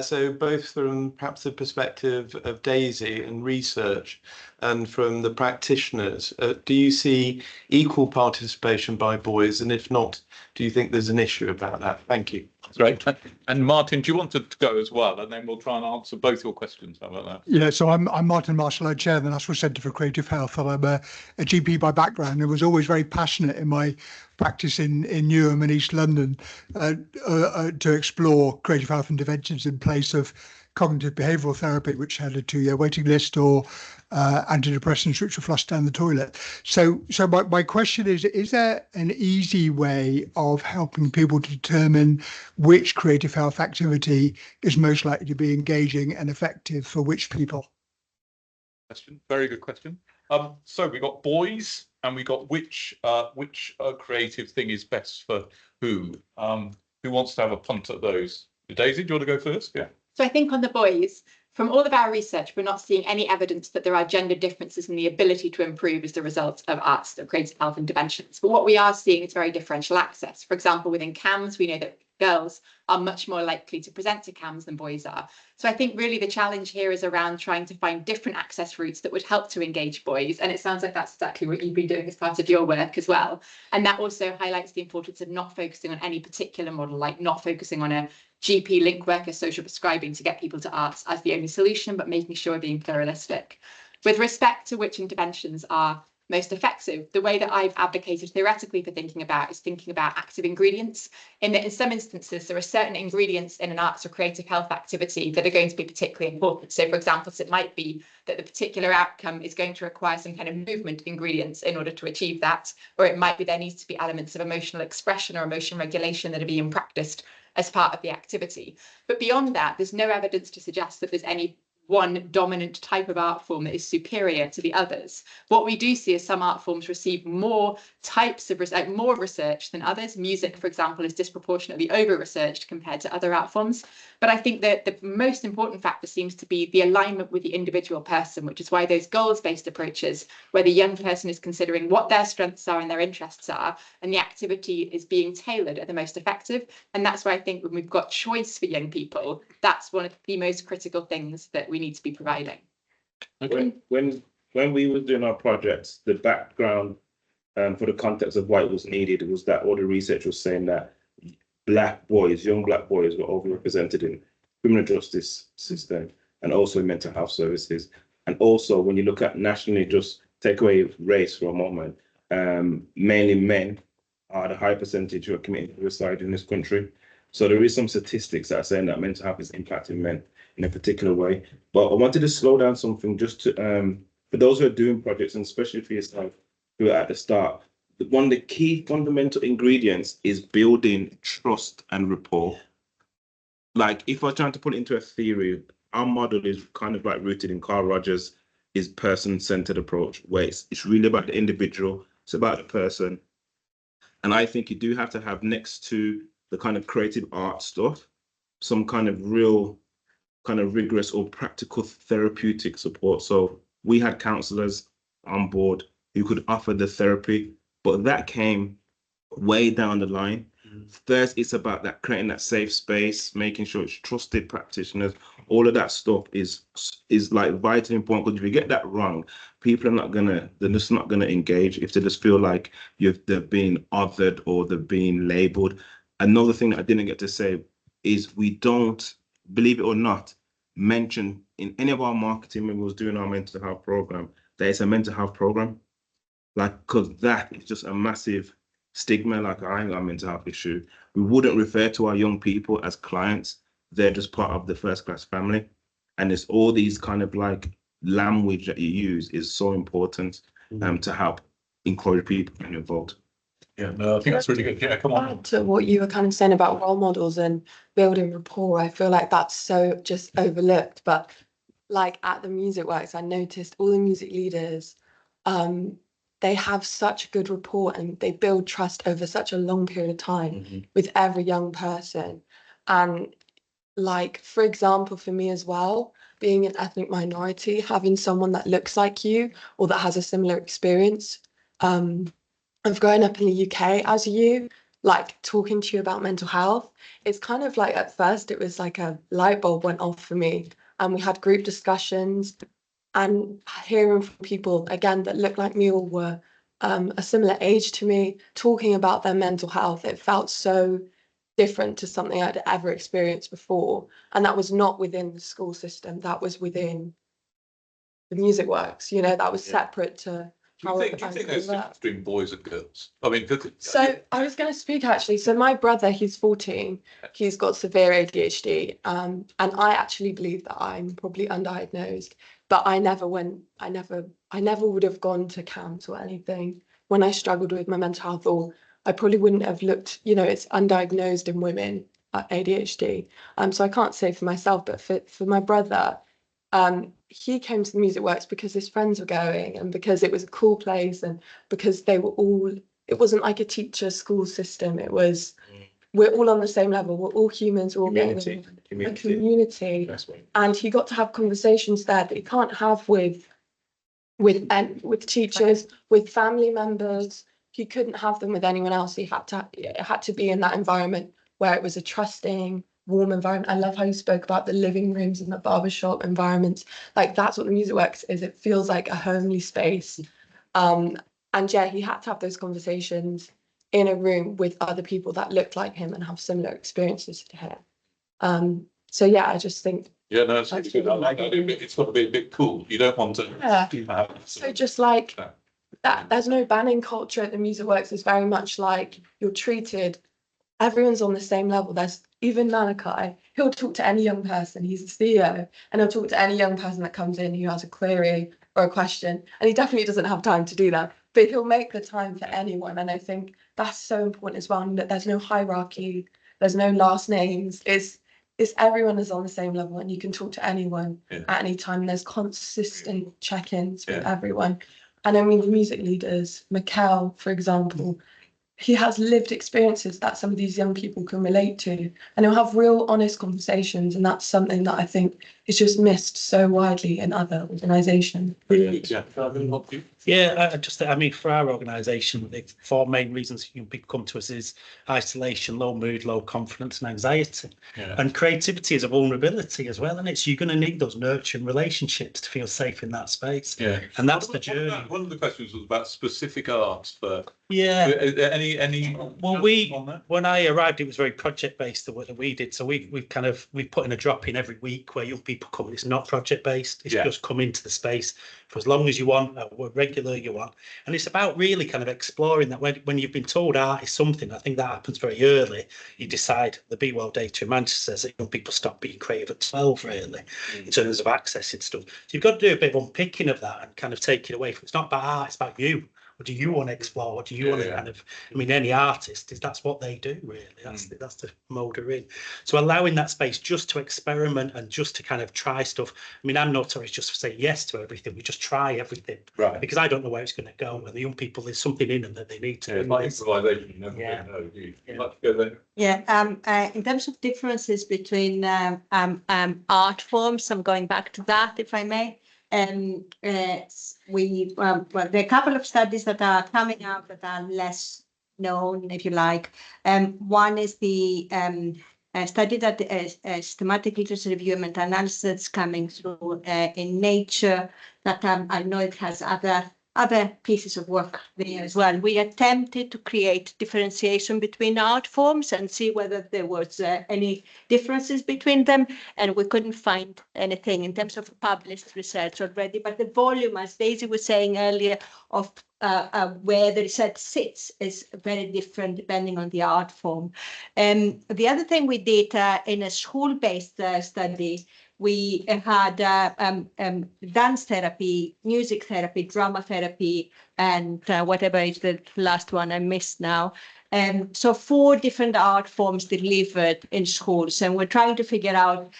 So both from perhaps the perspective of Daisy and research and from the practitioners, do you see equal participation by boys? And if not, do you think there's an issue about that? Thank you. Great. And Martin, do you want to go as well? And then we'll try and answer both your questions. How about that? Yeah, so I'm Martin Marshall. I chair the National Centre for Creative Health. And I'm a GP by background and was always very passionate in my practice in Newham and East London to explore creative health interventions in place of cognitive behavioural therapy, which had a 2-year waiting list, or antidepressants, which were flushed down the toilet. So my question is there an easy way of helping people to determine which creative health activity is most likely to be engaging and effective for which people? Question. Very good question. So we got boys and we got which creative thing is best for who. who wants to have a punt at those? Daisy, do you want to go first? Yeah. So I think on the boys, from all of our research, we're not seeing any evidence that there are gender differences in the ability to improve as a result of arts, of creative health interventions. But what we are seeing is very differential access. For example, within CAMS, we know that girls are much more likely to present to CAMS than boys are. So I think really the challenge here is around trying to find different access routes that would help to engage boys. And it sounds like that's exactly what you've been doing as part of your work as well. And that also highlights the importance of not focusing on any particular model, like not focusing on a GP link worker social prescribing to get people to arts as the only solution, but making sure we're being pluralistic. With respect to which interventions are most effective, the way that I've advocated theoretically for thinking about is thinking about active ingredients, in that in some instances there are certain ingredients in an arts or creative health activity that are going to be particularly important. So for example, it might be that the particular outcome is going to require some kind of movement ingredients in order to achieve that, or it might be there needs to be elements of emotional expression or emotion regulation that are being practiced as part of the activity. But beyond that, there's no evidence to suggest that there's any one dominant type of art form that is superior to the others. What we do see is some art forms receive more types of more research than others. Music, for example, is disproportionately over-researched compared to other art forms. But I think that the most important factor seems to be the alignment with the individual person, which is why those goals-based approaches, where the young person is considering what their strengths are and their interests are, and the activity is being tailored, are the most effective. And that's why I think when we've got choice for young people, that's one of the most critical things that we need to be providing. Okay. When we were doing our projects, the background for the context of why it was needed was that all the research was saying that young black boys were overrepresented in criminal justice system and also in mental health services. And also when you look at nationally, just take away race for a moment, mainly men are the high percentage who are committing suicide in this country. So there is some statistics that are saying that mental health is impacting men in a particular way. But I wanted to slow down something just to, for those who are doing projects, and especially for yourself who are at the start, one of the key fundamental ingredients is building trust and rapport. Like if I'm trying to put it into a theory, our model is kind of like rooted in Carl Rogers' person-centered approach, where it's really about the individual, it's about the person. And I think you do have to have, next to the kind of creative art stuff, some kind of real kind of rigorous or practical therapeutic support. So we had counselors on board who could offer the therapy, but that came way down the line. First, it's about that creating that safe space, making sure it's trusted practitioners. All of that stuff is like vitally important, because if you get that wrong, people are they're just not gonna engage if they just feel like they're being othered or they're being labeled. Another thing that I didn't get to say is we don't, believe it or not, mention in any of our marketing when we was doing our mental health program that it's a mental health program, like, because that is just a massive stigma. Like, I ain't got a mental health issue. We wouldn't refer to our young people as clients. They're just part of the first class family. And it's all these kind of like language that you use is so important to help encourage people to get involved. Yeah, no, I think that's really good. Yeah, come on. To what you were kind of saying about role models and building rapport, I feel like that's so just overlooked. But like at the Music Works, I noticed all the music leaders, they have such good rapport and they build trust over such a long period of time with every young person. And like, for example, for me as well, being an ethnic minority, having someone that looks like you or that has a similar experience, of growing up in the UK as you, like talking to you about mental health, it's kind of like at first it was like a light bulb went off for me, and we had group discussions, and hearing from people again that looked like me or were a similar age to me talking about their mental health, it felt so different to something I'd ever experienced before. And that was not within the school system, that was within the Music Works, you know, that was separate to. Do you think there's a difference between boys and girls? I mean, so I was going to speak actually. So my brother, he's 14. He's got severe ADHD, and I actually believe that I'm probably undiagnosed. But I never would have gone to CAMS or anything when I struggled with my mental health, or I probably wouldn't have looked. You know, it's undiagnosed in women, ADHD. So I can't say for myself, but for my brother. He came to the Music Works because his friends were going and because it was a cool place and because they were all, it wasn't like a teacher school system. It was we're all on the same level. We're all humans. We're all Community. a community. And he got to have conversations there that he can't have with teachers, with family members. He couldn't have them with anyone else. It had to be in that environment where it was a trusting, warm environment. I love how you spoke about the living rooms and the barbershop environments. Like, that's what the Music Works is. It feels like a homely space. And yeah, he had to have those conversations in a room with other people that looked like him and have similar experiences to him. So yeah, I just think. Yeah, no, it's really good. I like that. It's got to be a bit cool. You don't want to. Yeah. So just like that, there's no banning culture at the Music Works. It's very much like you're treated. Everyone's on the same level. There's even Malachi. He'll talk to any young person. He's the CEO, and he'll talk to any young person that comes in who has a query or a question. And he definitely doesn't have time to do that, but he'll make the time for anyone. And I think that's so important as well. That there's no hierarchy. There's no last names. It's everyone is on the same level, and you can talk to anyone at any time. There's consistent check-ins with everyone. And I mean, the music leaders, Mikkel, for example, he has lived experiences that some of these young people can relate to, and he'll have real honest conversations. And that's something that I think is just missed so widely in other organisations. Brilliant. Yeah, I mean, for our organisation, the 4 main reasons young people come to us is isolation, low mood, low confidence, and anxiety. Yeah. And creativity is a vulnerability as well, and you're going to need those nurturing relationships to feel safe in that space. Yeah. And that's the journey. One of the questions was about specific art for. Yeah. Any? Well, when I arrived, it was very project based, the work that we did. So we put in a drop in every week where young people come. It's not project based. It's just come into the space for as long as you want, regular you want. And it's about really kind of exploring that when you've been told art is something. I think that happens very early. You decide the Be Well data in Manchester says that young people stop being creative at 12, really, in terms of accessing stuff. So you've got to do a bit of unpicking of that and kind of take it away from. It's not about art. It's about you. What do you want to explore? What do you want to kind of? I mean, any artist that's what they do, really. That's the mode they're in. So allowing that space just to experiment and just to kind of try stuff. I mean, I'm notorious just for saying yes to everything. We just try everything, right? Because I don't know where it's going to go. And the young people, there's something in them that they need to. It's like improvisation. You never really know. You'd like to go there. Yeah. In terms of differences between art forms, I'm going back to that, if I may. Well, there are a couple of studies that are coming out that are less known, if you like. One is the study that systematic literature review and meta-analysis that's coming through in Nature, that I know it has other pieces of work there as well. We attempted to create differentiation between art forms and see whether there was any differences between them, and we couldn't find anything in terms of published research already. But the volume, as Daisy was saying earlier, of where the research sits is very different depending on the art form. The other thing we did in a school-based study, we had dance therapy, music therapy, drama therapy, and whatever is the last one I missed now. So 4 different art forms delivered in schools, and we're trying to figure out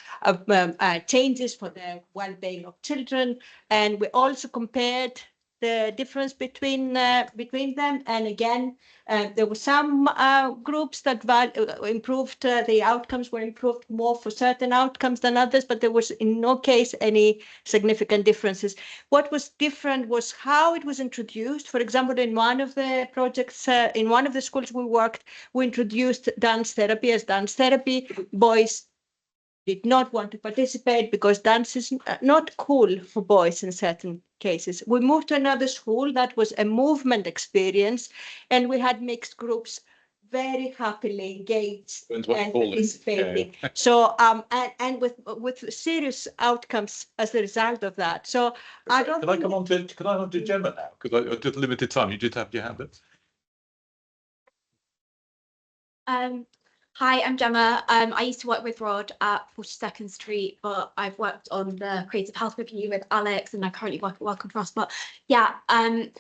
changes for the well-being of children. And we also compared the difference between them. And again, there were some groups that improved, the outcomes were improved more for certain outcomes than others, but there was in no case any significant differences. What was different was how it was introduced. For example, in one of the projects, in one of the schools we worked, we introduced dance therapy as dance therapy. Boys did not want to participate because dance is not cool for boys in certain cases. We moved to another school that was a movement experience, and we had mixed groups very happily engaged and participating. Yeah. So and with serious outcomes as a result of that. So I don't. Can I come on to Gemma now? Because I did limited time. You did have your hand up. Hi, I'm Gemma. I used to work with Rod at 42nd Street, but I've worked on the Creative Health Review with Alex, and I currently work at Welcome Trust. But yeah, I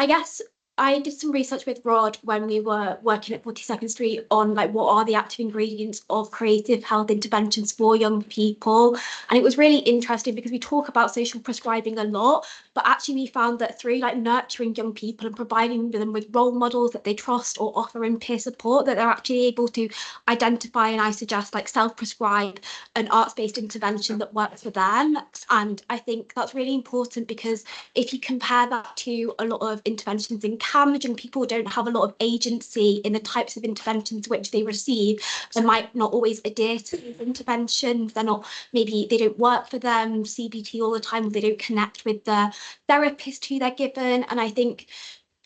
guess I did some research with Rod when we were working at 42nd Street on like what are the active ingredients of creative health interventions for young people. And it was really interesting because we talk about social prescribing a lot, but actually we found that through like nurturing young people and providing them with role models that they trust or offering peer support, that they're actually able to identify, and I suggest like self-prescribe an arts-based intervention that works for them. And I think that's really important because if you compare that to a lot of interventions in CAMS, young people don't have a lot of agency in the types of interventions which they receive. They might not always adhere to these interventions. They're not, maybe they don't work for them, CBT all the time, or they don't connect with the therapist who they're given. And I think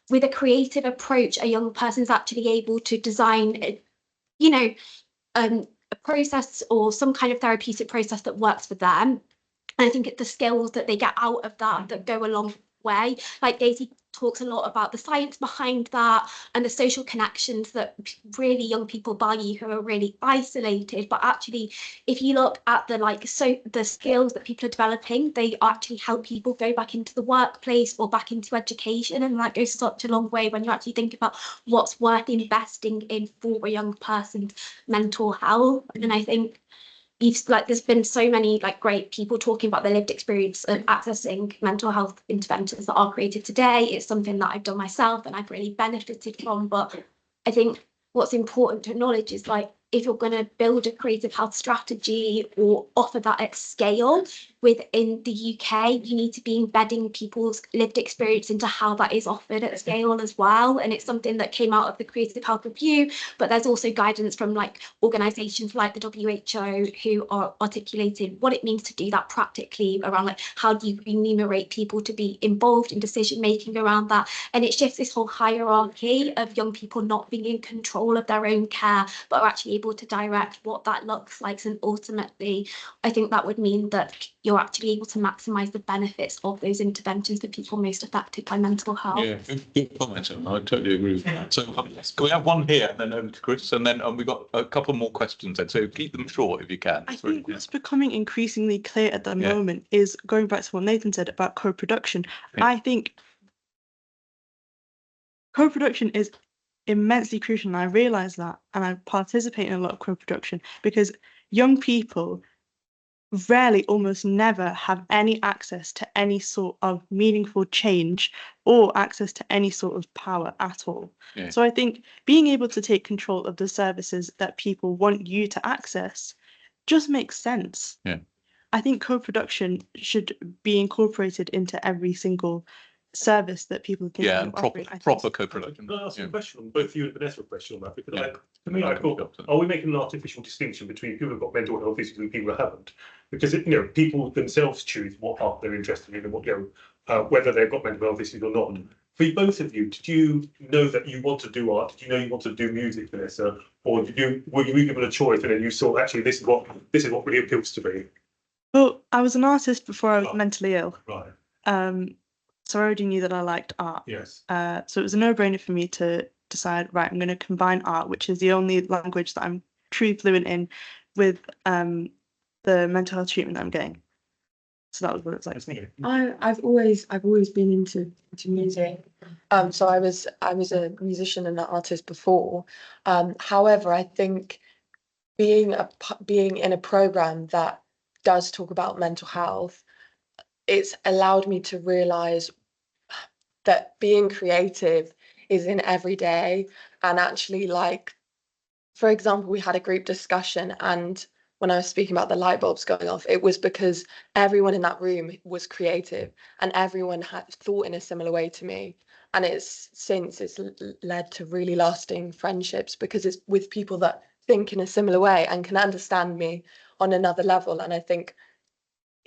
with a creative approach, a young person's actually able to design, a process or some kind of therapeutic process that works for them. And I think the skills that they get out of that go a long way. Like Daisy talks a lot about the science behind that and the social connections that really young people value who are really isolated. But actually, if you look at the skills that people are developing, they actually help people go back into the workplace or back into education. And that goes such a long way when you actually think about what's worth investing in for a young person's mental health. And I think there's been so many great people talking about their lived experience of accessing mental health interventions that are created today. It's something that I've done myself and I've really benefited from. But I think what's important to acknowledge is if you're going to build a creative health strategy or offer that at scale within the UK, you need to be embedding people's lived experience into how that is offered at scale as well. And it's something that came out of the Creative Health Review, but there's also guidance from organisations like the WHO who are articulating what it means to do that practically around how do you remunerate people to be involved in decision making around that. And it shifts this whole hierarchy of young people not being in control of their own care, but are actually able to direct what that looks like. And ultimately, I think that would mean that you're actually able to maximise the benefits of those interventions for people most affected by mental health. Yeah, good comments. I totally agree with that. So can we have one here and then over to Chris, and then we've got a couple more questions then. So keep them short if you can. I think what's becoming increasingly clear at the moment is going back to what Nathan said about co-production. Yeah. I think co-production is immensely crucial, and I realise that, and I participate in a lot of co-production because young people rarely, almost never, have any access to any sort of meaningful change or access to any sort of power at all. Yeah. So I think being able to take control of the services that people want you to access just makes sense. Yeah. I think co-production should be incorporated into every single service that people can and proper co-production. Can I ask a question on both you and Vanessa? A question on that, because to me, I thought, are we making an artificial distinction between people who've got mental health issues and people who haven't? Because people themselves choose what path they're interested in and what whether they've got mental health issues or not. For both of you, did you know that you want to do art? Did you know you want to do music, Vanessa, or were you given a choice and then you saw actually this is what really appeals to me? Well, I was an artist before I was mentally ill. Right. So I already knew that I liked art. Yes. So it was a no-brainer for me to decide, right, I'm going to combine art, which is the only language that I'm truly fluent in, with the mental health treatment that I'm getting. So that was what it's like for me. I've always been into music. So I was a musician and an artist before. However, I think being in a program that does talk about mental health, it's allowed me to realize that being creative is in every day. And actually, for example, we had a group discussion, and when I was speaking about the light bulbs going off, it was because everyone in that room was creative and everyone had thought in a similar way to me. And it's led to really lasting friendships because it's with people that think in a similar way and can understand me on another level. And I think,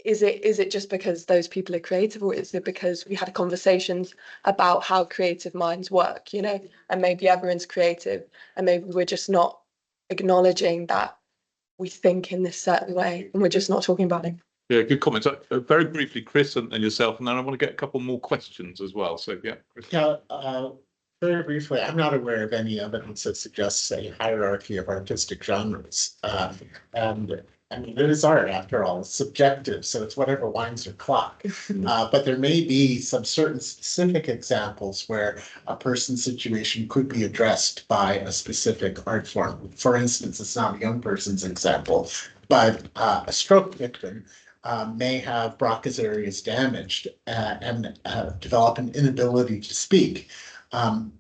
is it just because those people are creative, or is it because we had conversations about how creative minds work, and maybe everyone's creative and maybe we're just not acknowledging that we think in this certain way and we're just not talking about it. Yeah, good comments. Very briefly, Chris and yourself, and then I want to get a couple more questions as well. So Chris. Yeah, very briefly, I'm not aware of any evidence that suggests a hierarchy of artistic genres. And I mean, it is art after all, it's subjective, so it's whatever winds your clock. But there may be some certain specific examples where a person's situation could be addressed by a specific art form. For instance, it's not a young person's example, but a stroke victim may have Broca's areas damaged and develop an inability to speak.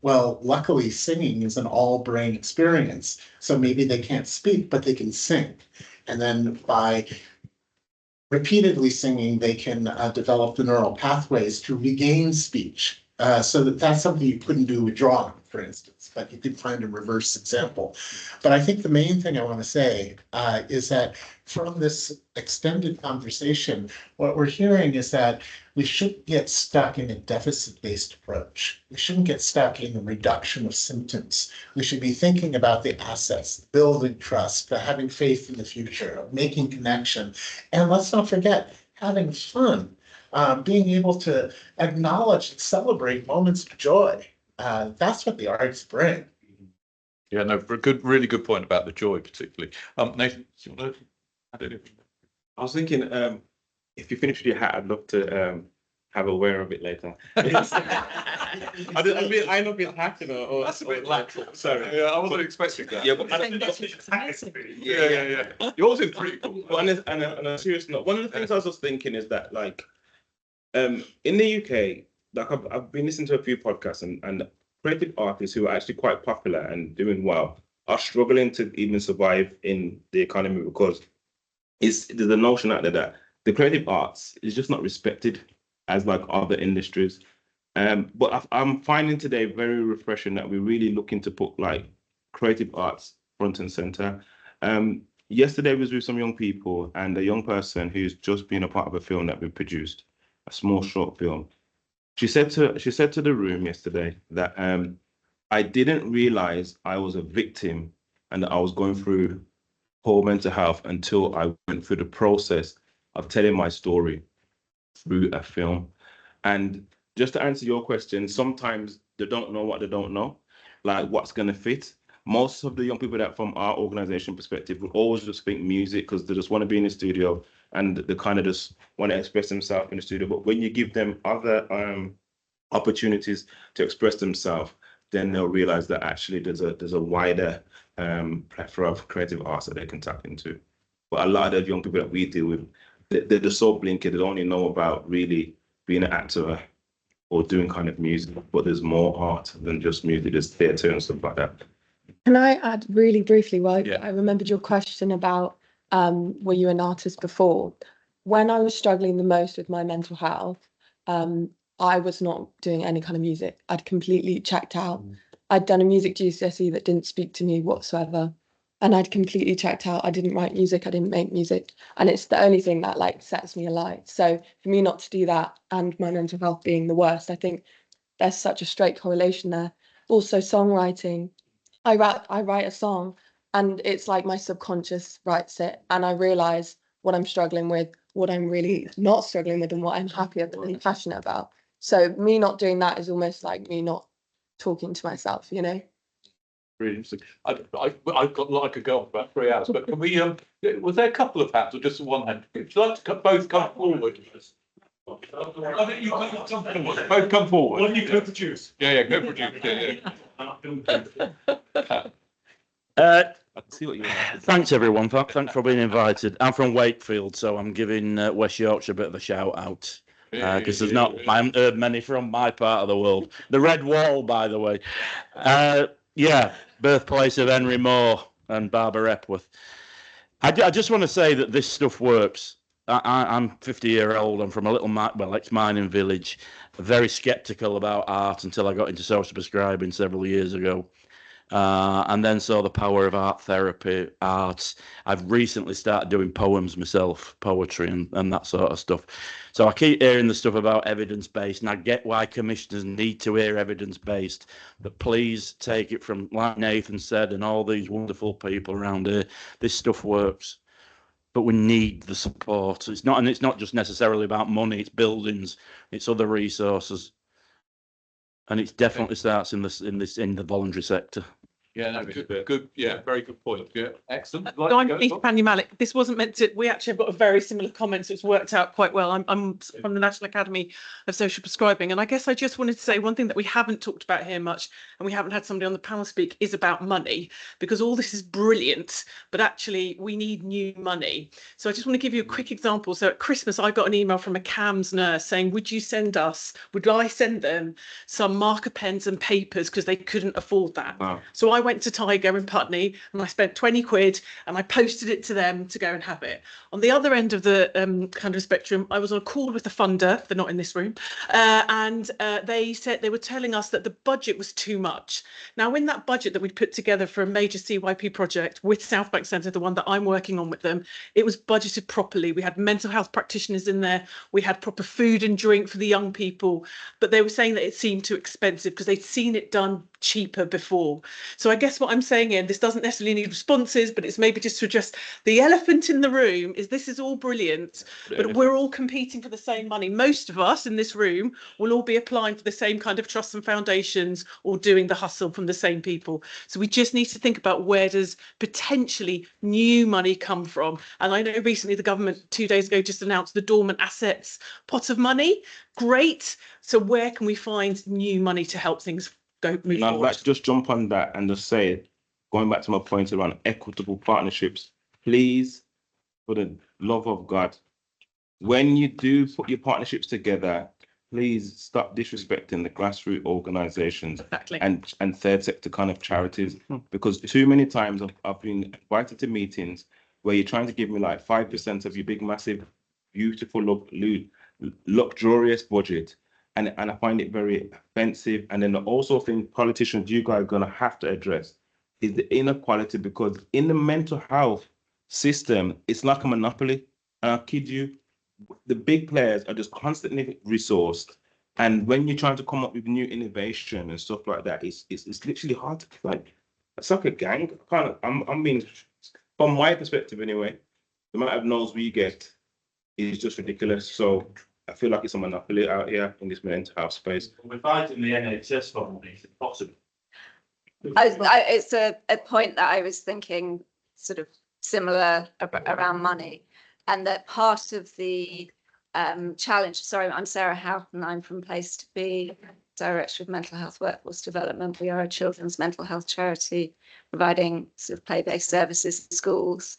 Well, luckily, singing is an all-brain experience, so maybe they can't speak, but they can sing. And then by repeatedly singing, they can develop the neural pathways to regain speech. So that's something you couldn't do with drawing, for instance, but you could find a reverse example. But I think the main thing I want to say is that from this extended conversation, what we're hearing is that we shouldn't get stuck in a deficit-based approach. We shouldn't get stuck in the reduction of symptoms. We should be thinking about the assets, building trust, having faith in the future, making connection. And let's not forget, having fun. Being able to acknowledge and celebrate moments of joy. That's what the arts bring. Yeah, no, really good point about the joy, particularly. Nathan, do you want to add anything? I was thinking, if you finish with your hat, I'd love to have a wear of it later. I'm not being hacked, you know. Or, that's a bit lateral. Sorry. Yeah, I wasn't expecting that. Yeah, but yeah. Yours is pretty cool. On a serious note, one of the things I was just thinking is that, like, in the UK, like I've been listening to a few podcasts and creative artists who are actually quite popular and doing well are struggling to even survive in the economy because there's a notion out there that the creative arts is just not respected as like other industries. But I'm finding today very refreshing that we're really looking to put like creative arts front and center. Yesterday was with some young people and a young person who's just been a part of a film that we produced, a small short film. She said to the room yesterday that I didn't realize I was a victim and that I was going through poor mental health until I went through the process of telling my story through a film. And just to answer your question, sometimes they don't know what they don't know, like what's going to fit. Most of the young people that from our organization perspective will always just think music because they just want to be in the studio and they kind of just want to express themselves in the studio. But when you give them other opportunities to express themselves, then they'll realize that actually there's a wider plethora of creative arts that they can tap into. But a lot of the young people that we deal with, they're just so blinkered, they only know about really being an actor or doing kind of music, but there's more art than just music, there's theatre and stuff like that. Can I add really briefly? Well, yeah. I remembered your question about were you an artist before? When I was struggling the most with my mental health, I was not doing any kind of music. I'd completely checked out. I'd done a music GCSE that didn't speak to me whatsoever. And I'd completely checked out. I didn't write music. I didn't make music. And it's the only thing that like sets me alight. So for me not to do that and my mental health being the worst, I think there's such a straight correlation there. Also songwriting. I write a song and it's like my subconscious writes it. And I realise what I'm struggling with, what I'm really not struggling with and what I'm happy and really passionate about. So me not doing that is almost like me not talking to myself, you know? Really interesting. I've got like a go on for about 3 hours, but can we, was there a couple of hands or just one hand? Would you like to both come forward? I think you both come forward. Both come forward. Why don't you co-produce? Yeah, co-produce. See what you Thanks everyone. Thanks for being invited. I'm from Wakefield, so I'm giving West Yorkshire a bit of a shout out. Because I haven't heard many from my part of the world. The Red Wall, by the way. Yeah, birthplace of Henry Moore and Barbara Epworth. I just want to say that this stuff works. I'm 50-year-old. I'm from a little, ex-mining village. Very sceptical about art until I got into social prescribing several years ago. And then saw the power of art therapy, arts. I've recently started doing poems myself, poetry and that sort of stuff. So I keep hearing the stuff about evidence-based, and I get why commissioners need to hear evidence-based, but please take it from, like Nathan said, and all these wonderful people around here, this stuff works. But we need the support. It's not just necessarily about money, it's buildings, it's other resources. And it definitely starts in the voluntary sector. Yeah, no, good. Yeah, very good point. Yeah, excellent. So I'm Fanny Malik. This wasn't meant to. We actually have got a very similar comment, so it's worked out quite well. I'm from the National Academy of Social Prescribing, and I guess I just wanted to say one thing that we haven't talked about here much, and we haven't had somebody on the panel speak, is about money, because all this is brilliant, but actually we need new money. So I just want to give you a quick example. So at Christmas, I got an email from a CAMHS nurse saying, would I send them some marker pens and papers, because they couldn't afford that. Wow. So I went to Tiger in Putney and I spent 20 quid and I posted it to them to go and have it. On the other end of the kind of spectrum, I was on a call with the funder, they're not in this room, and they said they were telling us that the budget was too much. Now, in that budget that we'd put together for a major CYP project with South Bank Centre, the one that I'm working on with them, it was budgeted properly. We had mental health practitioners in there, we had proper food and drink for the young people, but they were saying that it seemed too expensive because they'd seen it done cheaper before. So I guess what I'm saying here, this doesn't necessarily need responses, but it's maybe just to address the elephant in the room, is this is all brilliant, but we're all competing for the same money. Most of us in this room will all be applying for the same kind of trusts and foundations or doing the hustle from the same people. So we just need to think about where does potentially new money come from. And I know recently the government 2 days ago just announced the dormant assets pot of money. Great. So where can we find new money to help things move forward? I'd like to just jump on that and just say, going back to my point around equitable partnerships, please, for the love of God, when you do put your partnerships together, please stop disrespecting the grassroots organizations and third sector kind of charities, because too many times I've been invited to meetings where you're trying to give me like 5% of your big, massive, beautiful, luxurious budget. And I find it very offensive. And then also think politicians, you guys are going to have to address is the inequality, because in the mental health system, it's like a monopoly. And I kid you, the big players are just constantly resourced. And when you're trying to come up with new innovation and stuff like that, it's literally hard. It's like a gang. I mean, from my perspective anyway, the amount of no's we get is just ridiculous. So I feel like it's a monopoly out here in this mental health space. We're fighting the NHS for money, is it possible? It's a point that I was thinking sort of similar around money, and that part of the challenge. Sorry, I'm Sarah Houghton. I'm from Place to Be, Director of Mental Health Workforce Development. We are a children's mental health charity providing sort of play-based services in schools.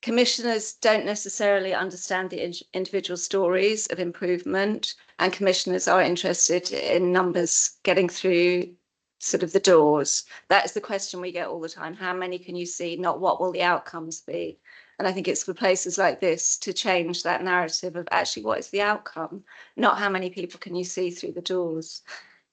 Commissioners don't necessarily understand the individual stories of improvement, and commissioners are interested in numbers getting through sort of the doors. That is the question we get all the time. How many can you see? Not what will the outcomes be? And I think it's for places like this to change that narrative of actually what is the outcome, not how many people can you see through the doors.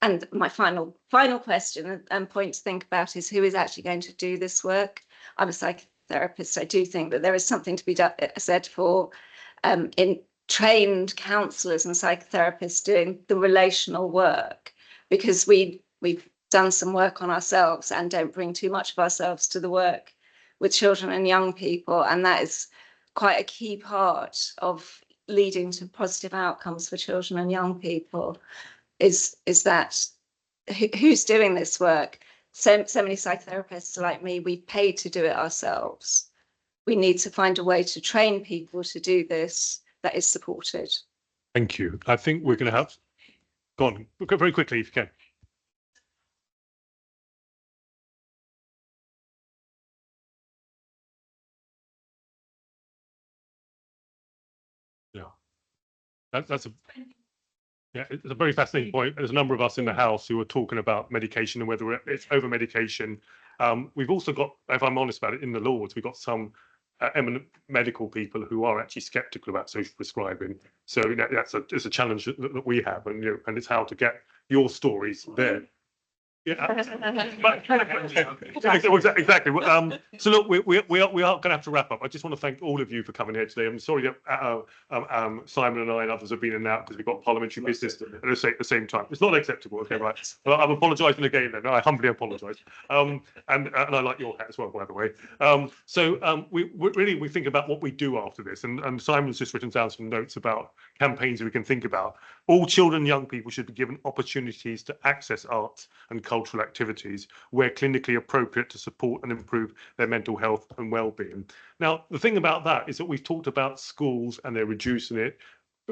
And my final question and point to think about is who is actually going to do this work? I'm a psychotherapist. I do think that there is something to be said for in trained counsellors and psychotherapists doing the relational work, because we've done some work on ourselves and don't bring too much of ourselves to the work with children and young people. And that is quite a key part of leading to positive outcomes for children and young people, is that who's doing this work? So many psychotherapists like me, we've paid to do it ourselves. We need to find a way to train people to do this that is supported. Thank you. I think we're going to have, go on, go very quickly if you can. It's a very fascinating point. There's a number of us in the House who are talking about medication and whether it's over medication. We've also got, if I'm honest about it, in the Lords, we've got some eminent medical people who are actually sceptical about social prescribing. So it's a challenge that we have, and and it's how to get your stories there. Yeah, exactly. So look, we are going to have to wrap up. I just want to thank all of you for coming here today. I'm sorry that Simon and I and others have been in and out because we've got parliamentary business at the same time. It's not acceptable. Okay, right. Well, I'm apologising again. Then I humbly apologise. And I like your hat as well, by the way. We think about what we do after this, and Simon's just written down some notes about campaigns we can think about. All children and young people should be given opportunities to access arts and cultural activities where clinically appropriate to support and improve their mental health and well-being. Now, the thing about that is that we've talked about schools and they're reducing it.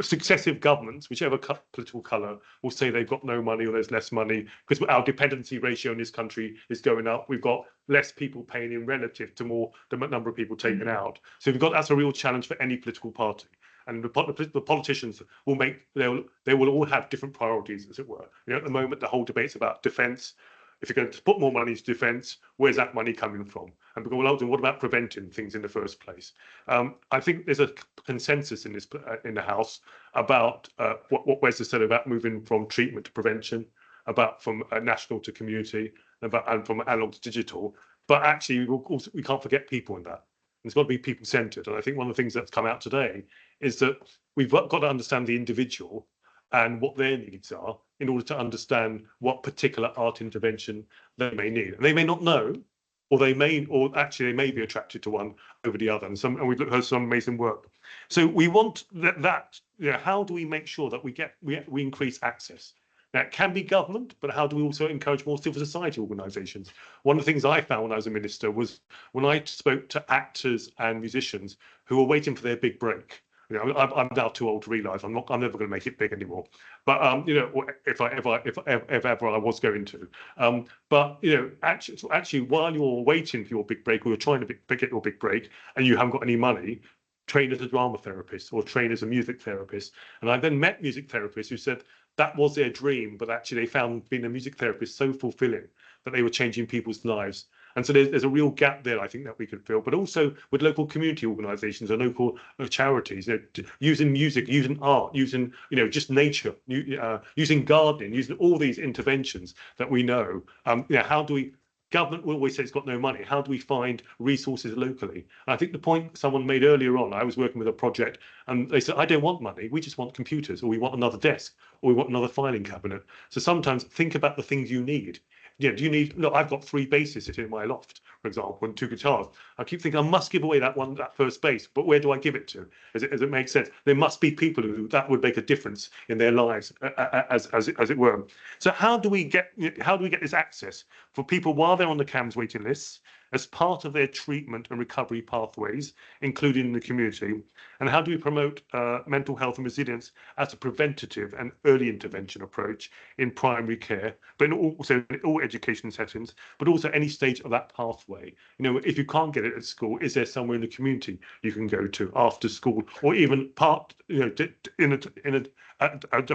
Successive governments, whichever political colour, will say they've got no money or there's less money because our dependency ratio in this country is going up. We've got less people paying in relative to more the number of people taken out. So that's a real challenge for any political party. And the politicians will they will all have different priorities, as it were. At the moment, the whole debate's about defence. If you're going to put more money into defence, where's that money coming from? And we go, well, what about preventing things in the first place? I think there's a consensus in the House about what Wes said about moving from treatment to prevention, about from national to community, and from analog to digital. But actually, we can't forget people in that. It's got to be people-centred. And I think one of the things that's come out today is that we've got to understand the individual and what their needs are in order to understand what particular art intervention they may need. And they may not know, or they may be attracted to one over the other. And we've heard some amazing work. So we want how do we make sure that we increase access? Now, it can be government, but how do we also encourage more civil society organisations? One of the things I found when I was a minister was when I spoke to actors and musicians who were waiting for their big break. I'm now too old to realise I'm never going to make it big anymore. But if ever I was going to. But actually, while you're waiting for your big break, or you're trying to get your big break, and you haven't got any money, train as a drama therapist or train as a music therapist. And I then met music therapists who said that was their dream, but actually they found being a music therapist so fulfilling that they were changing people's lives. And so there's a real gap there, I think, that we could fill, but also with local community organisations and local charities, using music, using art, using just nature, using gardening, using all these interventions that we know. How do we? Government will always say it's got no money. How do we find resources locally? And I think the point someone made earlier on, I was working with a project and they said, I don't want money. We just want computers, or we want another desk, or we want another filing cabinet. So sometimes think about the things you need. Do you need, look, I've got 3 basses sitting in my loft, for example, and 2 guitars. I keep thinking I must give away that first bass, but where do I give it to? Does it make sense? There must be people who that would make a difference in their lives, as it were. So how do we get this access for people while they're on the CAMHS waiting lists, as part of their treatment and recovery pathways, including in the community? And how do we promote mental health and resilience as a preventative and early intervention approach in primary care, but also in all education settings, but also any stage of that pathway? If you can't get it at school, is there somewhere in the community you can go to after school, or even part, in a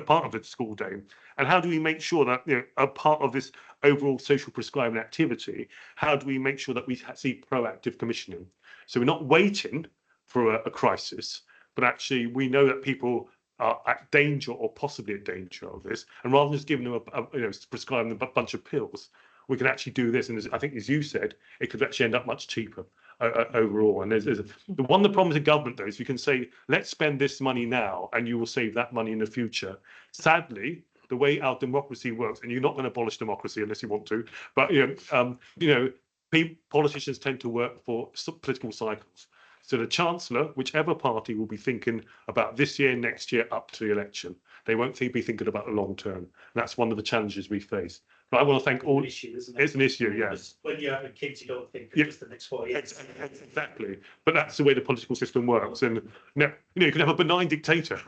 part of the school day? And how do we make sure that, a part of this overall social prescribing activity, how do we make sure that we see proactive commissioning? So we're not waiting for a crisis, but actually we know that people are at danger or possibly at danger of this, and rather than just giving them prescribing them a bunch of pills, we can actually do this. And I think, as you said, it could actually end up much cheaper overall. And the problem with government, though, is you can say, let's spend this money now and you will save that money in the future. Sadly, the way our democracy works, and you're not going to abolish democracy unless you want to, but politicians tend to work for political cycles. So the Chancellor, whichever party, will be thinking about this year, next year, up to the election. They won't be thinking about the long term. And that's one of the challenges we face. But I want to thank all. It's an issue, yes. When you're having kids, you don't think just the next 4 years. Exactly. But that's the way the political system works. And you can have a benign dictator.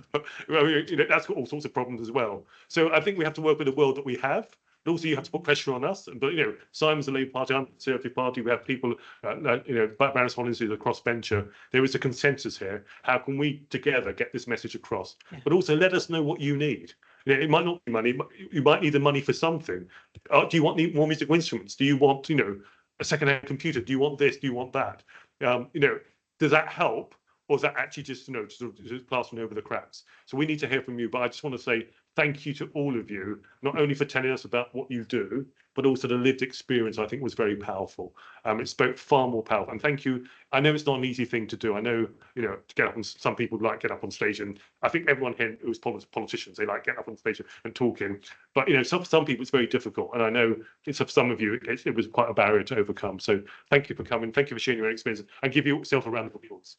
That's got all sorts of problems as well. So I think we have to work with the world that we have. But also, you have to put pressure on us. But Simon's the Labour Party, I'm the Conservative Party. We have people, Baroness Hollins is a crossbencher. There is a consensus here. How can we together get this message across? Yeah. But also, let us know what you need. It might not be money. You might need the money for something. Do you want more musical instruments? Do you want, a second-hand computer? Do you want this? Do you want that? Does that help, or is that actually just, just plastering over the cracks? So we need to hear from you. But I just want to say thank you to all of you, not only for telling us about what you do, but also the lived experience. I think was very powerful. It spoke far more powerful. And thank you. I know it's not an easy thing to do. I know, to get up, and some people like get up on stage, and I think everyone here who's politicians, they like getting up on stage and talking. But some people it's very difficult, and I know for some of you it was quite a barrier to overcome. So thank you for coming. Thank you for sharing your experience, and give yourself a round of applause.